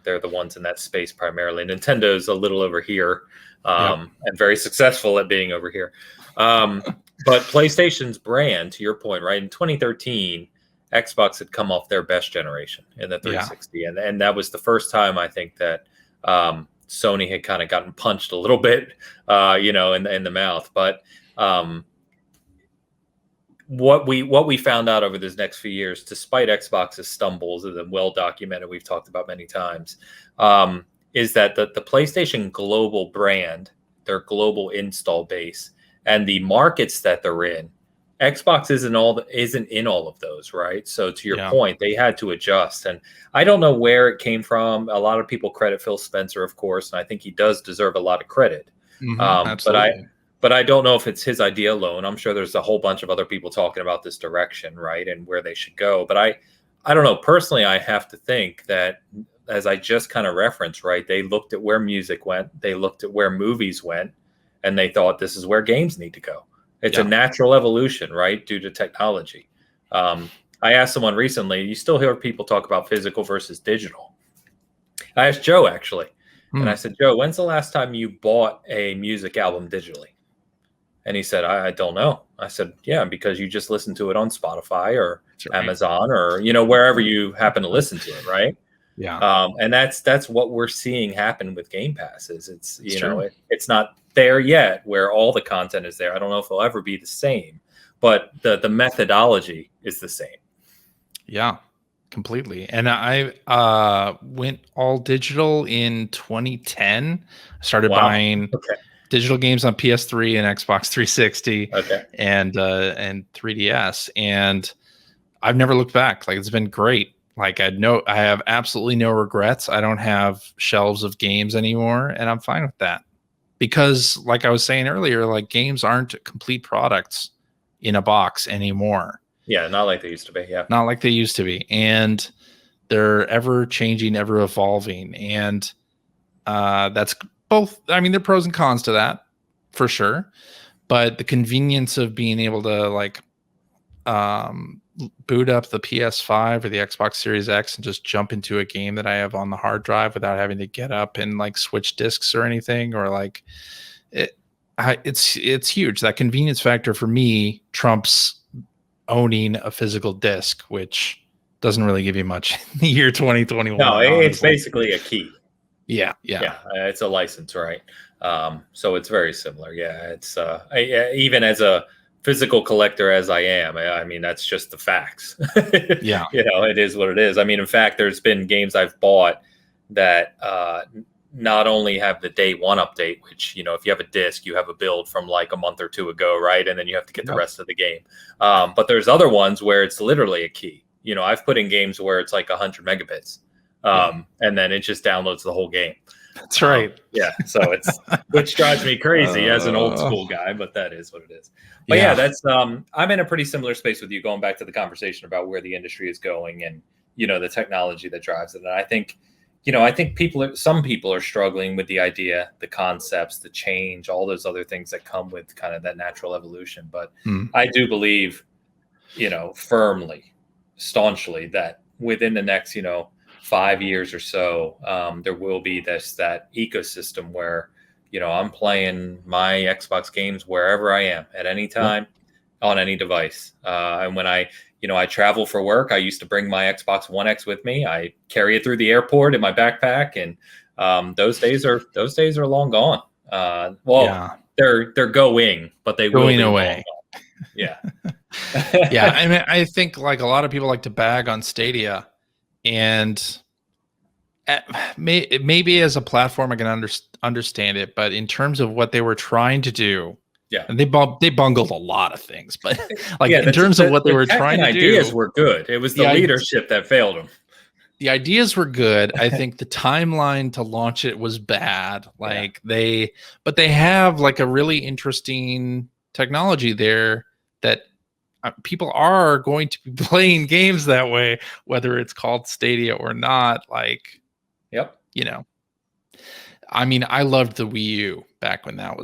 they're the ones in that space primarily. Nintendo's a little over here, and very successful at being over here. But PlayStation's brand, to your point, right? In 2013, Xbox had come off their best generation in the 360, and that was the first time I think that Sony had kind of gotten punched a little bit, in the mouth. But what we found out over this next few years, despite Xbox's stumbles and well documented, we've talked about many times, is that the PlayStation global brand, their global install base, and the markets that they're in, Xbox isn't in all of those, right? So to your point, they had to adjust, and I don't know where it came from. A lot of people credit Phil Spencer, of course, and I think he does deserve a lot of credit. Absolutely. But I don't know if it's his idea alone. I'm sure there's a whole bunch of other people talking about this direction, right, and where they should go. But I don't know. Personally, I have to think that, as I just kind of referenced, right, they looked at where music went, they looked at where movies went, and they thought this is where games need to go. It's a natural evolution, right, due to technology. I asked someone recently, you still hear people talk about physical versus digital. I asked Joe, actually, and I said, Joe, when's the last time you bought a music album digitally? And he said, I don't know. I said, yeah, because you just listen to it on Spotify or Amazon or, wherever you happen to listen to it, right? Yeah. And that's what we're seeing happen with Game Pass. It's it's not there yet where all the content is there. I don't know if it'll ever be the same, but the methodology is the same. Yeah, completely. And I went all digital in 2010. I started buying digital games on PS3 and Xbox 360 and 3DS, and I've never looked back. Like, it's been great. Like, I have absolutely no regrets. I don't have shelves of games anymore, and I'm fine with that. Because, like I was saying earlier, like, games aren't complete products in a box anymore. Yeah, not like they used to be. Yeah. Not like they used to be. And they're ever changing, ever evolving. And that's both, I mean, there are pros and cons to that, for sure. But the convenience of being able to, like, boot up the PS5 or the Xbox Series X and just jump into a game that I have on the hard drive without having to get up and, like, switch discs or anything, or like it's huge. That convenience factor for me trumps owning a physical disc, which doesn't really give you much in the year 2021. No, it's basically a key. Yeah. It's a license, right? So it's very similar. Yeah, it's even as a physical collector as I am, I mean, that's just the facts. Yeah. It is what it is. I mean, in fact, there's been games I've bought that not only have the day one update, which, if you have a disc, you have a build from like a month or two ago, right? And then you have to get the rest of the game. But there's other ones where it's literally a key. I've put in games where it's like 100 megabits. And then it just downloads the whole game. That's right. Which drives me crazy as an old school guy, but that is what it is. But that's I'm in a pretty similar space with you, going back to the conversation about where the industry is going and, the technology that drives it. And I think, some people are struggling with the idea, the concepts, the change, all those other things that come with kind of that natural evolution. But I do believe, firmly, staunchly, that within the next, 5 years or so, there will be that ecosystem where, I'm playing my Xbox games wherever I am at any time. on any device. And when I travel for work, I used to bring my Xbox One X with me. I carry it through the airport in my backpack, and those days are long gone. They're going, but they will be away. Long gone. Yeah. Yeah, I mean, I think like a lot of people like to bag on Stadia, and maybe as a platform I can understand it, but in terms of what they were trying to do, and they bungled a lot of things, but like in terms of what they were trying to do, ideas were good. It was the leadership that failed them. The ideas were good. I think the timeline to launch it was bad. Like they have like a really interesting technology there that people are going to be playing games that way, whether it's called Stadia or not. Like, I mean, I loved the Wii U back when that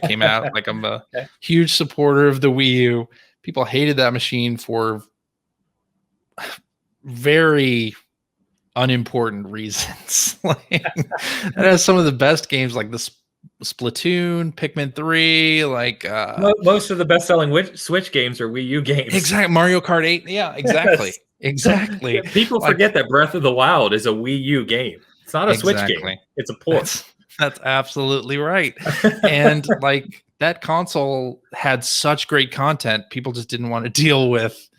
came out. Like, I'm a huge supporter of the Wii U. People hated that machine for very unimportant reasons. Like, it has some of the best games, like the Splatoon, Pikmin 3, like most of the best-selling Switch games are Wii U games. Exactly, Mario Kart 8. Yeah, exactly. Exactly. People forget that Breath of the Wild is a Wii U game. It's not a Switch game. It's a port. That's absolutely right. And like that console had such great content, people just didn't want to deal with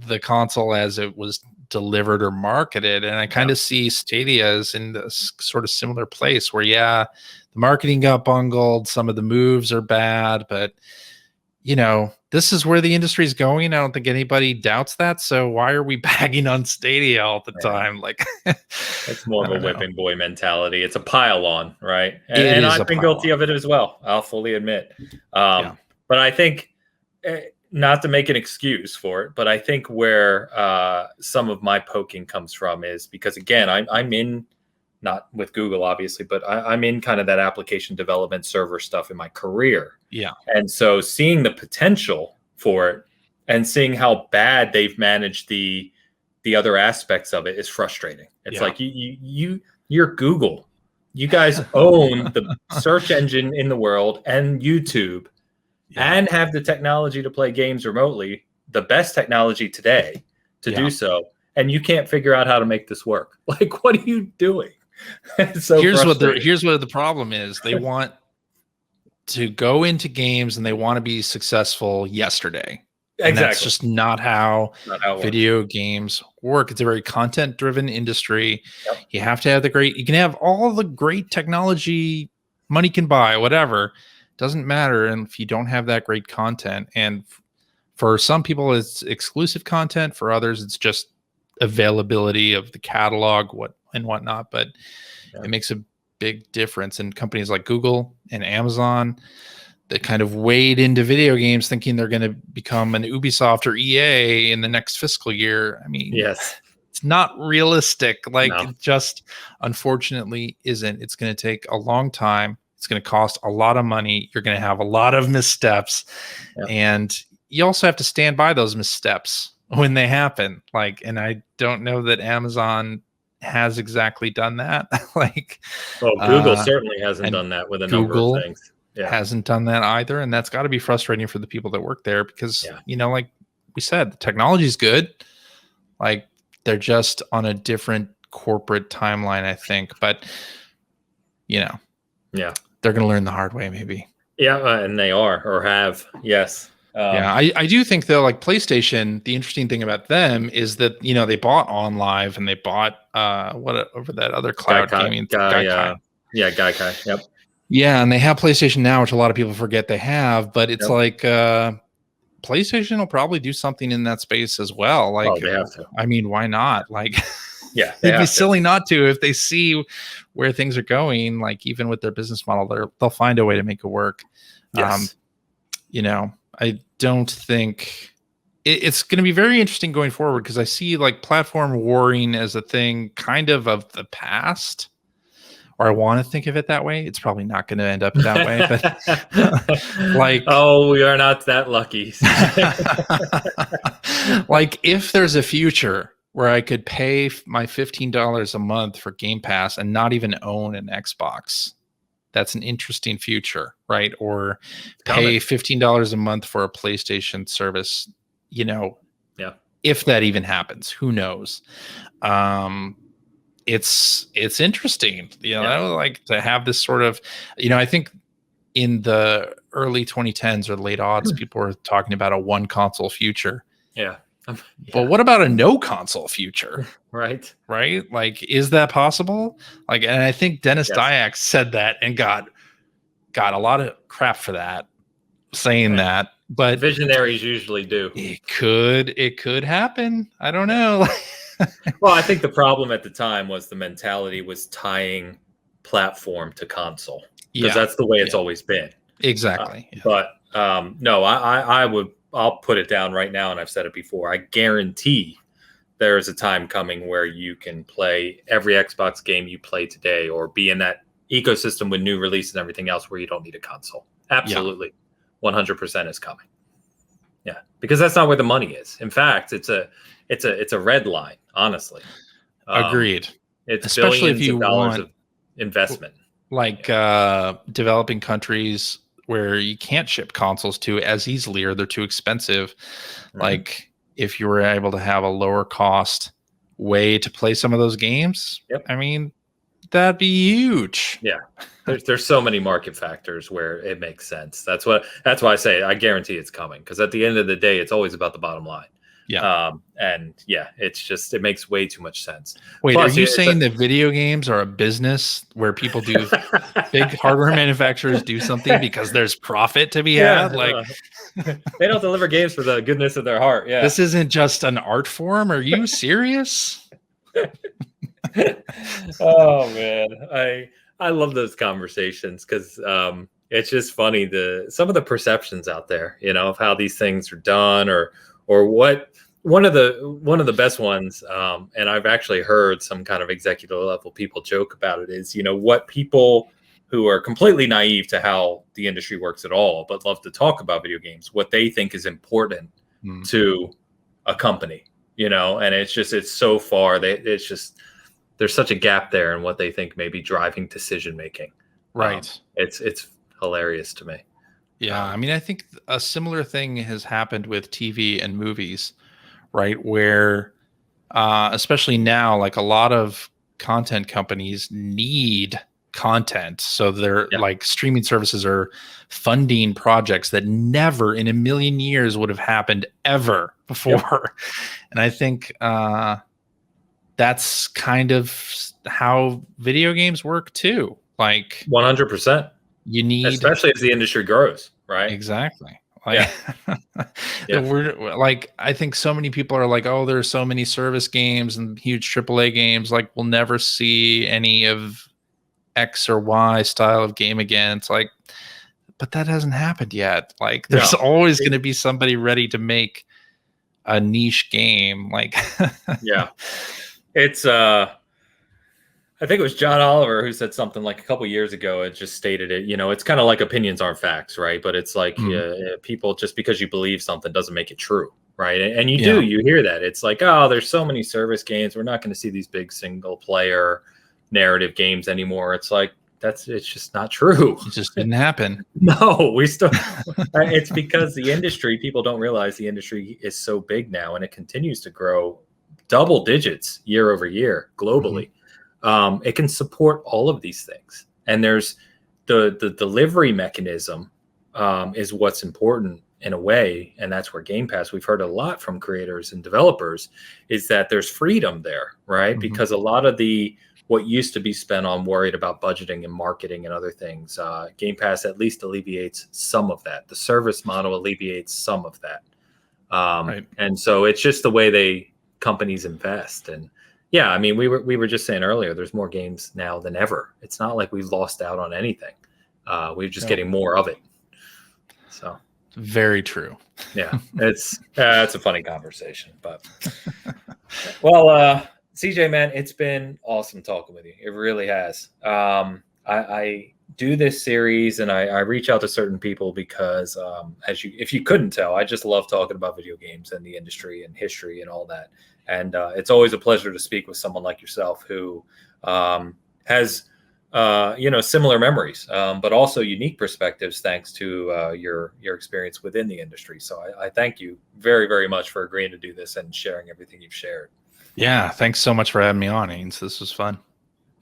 the console as it was delivered or marketed. And I kind of see Stadia as in this sort of similar place where, the marketing got bungled. Some of the moves are bad, but this is where the industry is going. I don't think anybody doubts that. So why are we bagging on Stadia all the time? Like, it's more of a whipping boy mentality. It's a pile on, right? And I've been guilty of it as well. I'll fully admit. But I think, not to make an excuse for it, but I think where some of my poking comes from is because, again, I'm in, not with Google, obviously, but I'm in kind of that application development server stuff in my career. Yeah. And so seeing the potential for it and seeing how bad they've managed the other aspects of it is frustrating. It's like you're Google. You guys own the search engine in the world and YouTube and have the technology to play games remotely, the best technology today to do so. And you can't figure out how to make this work. Like, what are you doing? So here's what the problem is. They want to go into games and they want to be successful yesterday. And that's just not how video games work. It's a very content-driven industry. You have to have you can have all the great technology money can buy, whatever. Doesn't matter. And if you don't have that great content, and for some people it's exclusive content, for others it's just availability of the catalog, and whatnot, but it makes a big difference. And companies like Google and Amazon that kind of wade into video games thinking they're going to become an Ubisoft or EA in the next fiscal year. I mean, it's not realistic. Like, it just unfortunately isn't. It's going to take a long time. It's going to cost a lot of money. You're going to have a lot of missteps, and you also have to stand by those missteps when they happen. Like, and I don't know that Amazon has exactly done that. Google certainly hasn't done that with a number of things. Hasn't done that either, and that's got to be frustrating for the people that work there because like we said, the technology is good. Like, they're just on a different corporate timeline, I think. But they're going to learn the hard way, maybe. And they are or have. Yes. I do think though, like PlayStation, the interesting thing about them is that they bought OnLive and they bought over that other cloud gaming Gaikai. Yep. Yeah, and they have PlayStation Now, which a lot of people forget they have, but it's like PlayStation will probably do something in that space as well. Like, they have to. I mean, why not? Like, it'd be silly not to if they see where things are going. Like, even with their business model, they'll find a way to make it work. Yes. I don't think it's going to be very interesting going forward because I see like platform warring as a thing kind of the past, or I want to think of it that way. It's probably not going to end up that way, but we are not that lucky. Like, if there's a future where I could pay my $15 a month for Game Pass and not even own an Xbox, that's an interesting future, right? Or pay $15 a month for a PlayStation service, Yeah. If that even happens, who knows? It's interesting, I would like to have this sort of, I think in the early 2010s or late aughts, people were talking about a one console future. Yeah. But what about a no console future? Right. Like, is that possible? Like, and I think Dennis Dyack said that and got a lot of crap for that, saying that. But visionaries usually do. It could happen. I don't know. Well, I think the problem at the time was the mentality was tying platform to console, because that's the way it's always been. Exactly. But no, I'll put it down right now, and I've said it before. I guarantee there is a time coming where you can play every Xbox game you play today, or be in that ecosystem with new releases and everything else where you don't need a console. Absolutely. 100% is coming. Yeah, because that's not where the money is. In fact, it's a red line, honestly. Agreed. It's especially if you dollars want of investment, like developing countries where you can't ship consoles to as easily, or they're too expensive. Like, if you were able to have a lower cost way to play some of those games, I mean, that'd be huge. Yeah. There's so many market factors where it makes sense. That's why I say I guarantee it's coming, because at the end of the day, it's always about the bottom line. And it's just, it makes way too much sense. Wait, plus, are you saying that video games are a business where people do big hardware manufacturers do something because there's profit to be had? Like, they don't deliver games for the goodness of their heart. Yeah. This isn't just an art form. Are you serious? Oh man. I love those conversations, because it's just funny, some of the perceptions out there, of how these things are done, or what. One of the best ones, and I've actually heard some kind of executive level people joke about it, is what people who are completely naive to how the industry works at all, but love to talk about video games, what they think is important to a company, and it's so far there's such a gap there in what they think may be driving decision making. Right. It's hilarious to me. Yeah. I mean, I think a similar thing has happened with TV and movies, right? Where, especially now, like, a lot of content companies need content. So they're like, streaming services are funding projects that never in a million years would have happened ever before. And I think, that's kind of how video games work too. Like, 100%. You need, especially as the industry grows, right? Exactly. Like, we're like, I think so many people are like, oh, there's so many service games and huge AAA games. Like, we'll never see any of X or Y style of game again. It's like, but that hasn't happened yet. Like, there's always going to be somebody ready to make a niche game. Like, it's I think it was John Oliver who said something like a couple years ago. It just stated it, it's kind of like opinions aren't facts, right? But it's like people, just because you believe something doesn't make it true, right? And you hear that. It's like, oh, there's so many service games, we're not going to see these big single player narrative games anymore. It's like, it's just not true. It just didn't happen. No, we still. It's because the industry, people don't realize the industry is so big now, and it continues to grow double digits year over year globally. It can support all of these things, and there's the delivery mechanism is what's important in a way, and that's where Game Pass, we've heard a lot from creators and developers, is that there's freedom there, right? Because a lot of what used to be spent on worried about budgeting and marketing and other things, Game Pass at least alleviates some of that. The service model alleviates some of that, and so it's just the way companies invest. And I mean, we were just saying earlier, there's more games now than ever. It's not like we've lost out on anything. We're just getting more of it. So very true. Yeah, it's a funny conversation, but well, CJ, man, it's been awesome talking with you. It really has. I do this series and I reach out to certain people because, if you couldn't tell, I just love talking about video games and the industry and history and all that. And it's always a pleasure to speak with someone like yourself who has similar memories, but also unique perspectives thanks to your experience within the industry. So I thank you very, very much for agreeing to do this and sharing everything you've shared. Yeah, thanks so much for having me on, Ains. This was fun.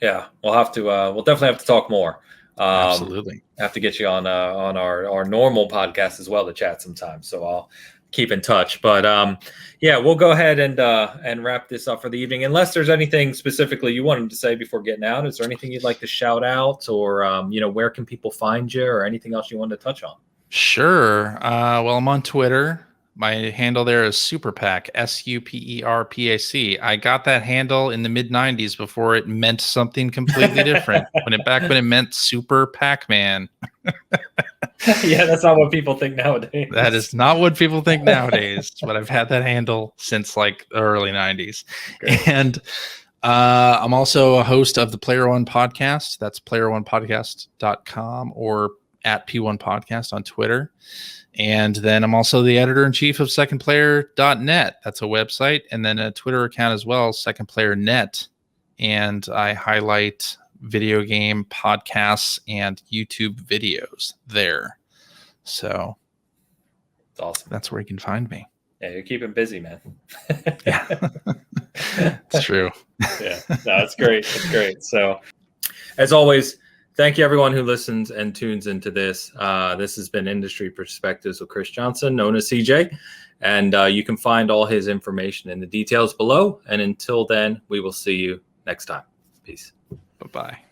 Yeah, we'll definitely have to talk more. Absolutely. Have to get you on our normal podcast as well to chat sometime. So I'll keep in touch. But we'll go ahead and wrap this up for the evening. Unless there's anything specifically you wanted to say before getting out, is there anything you'd like to shout out, or where can people find you, or anything else you wanted to touch on? Sure. Well, I'm on Twitter. My handle there is Superpac, SUPERPAC. I got that handle in the mid '90s before it meant something completely different. when it meant Super Pac-Man. Yeah, that's not what people think nowadays. That is not what people think nowadays. But I've had that handle since like the early '90s. Great. And I'm also a host of the Player One podcast. That's playeronepodcast.com or at P1 Podcast on Twitter. And then I'm also the editor-in-chief of secondplayer.net. That's a website. And then a Twitter account as well, secondplayernet. And I highlight video game podcasts and YouTube videos there. So it's awesome. That's where you can find me. Yeah, you're keeping busy, man. Yeah, it's true. Yeah, no, it's great. It's great. So as always, thank you, everyone who listens and tunes into this. This has been Industry Perspectives with Chris Johnston, known as CJ. And you can find all his information in the details below. And until then, we will see you next time. Peace. Bye-bye.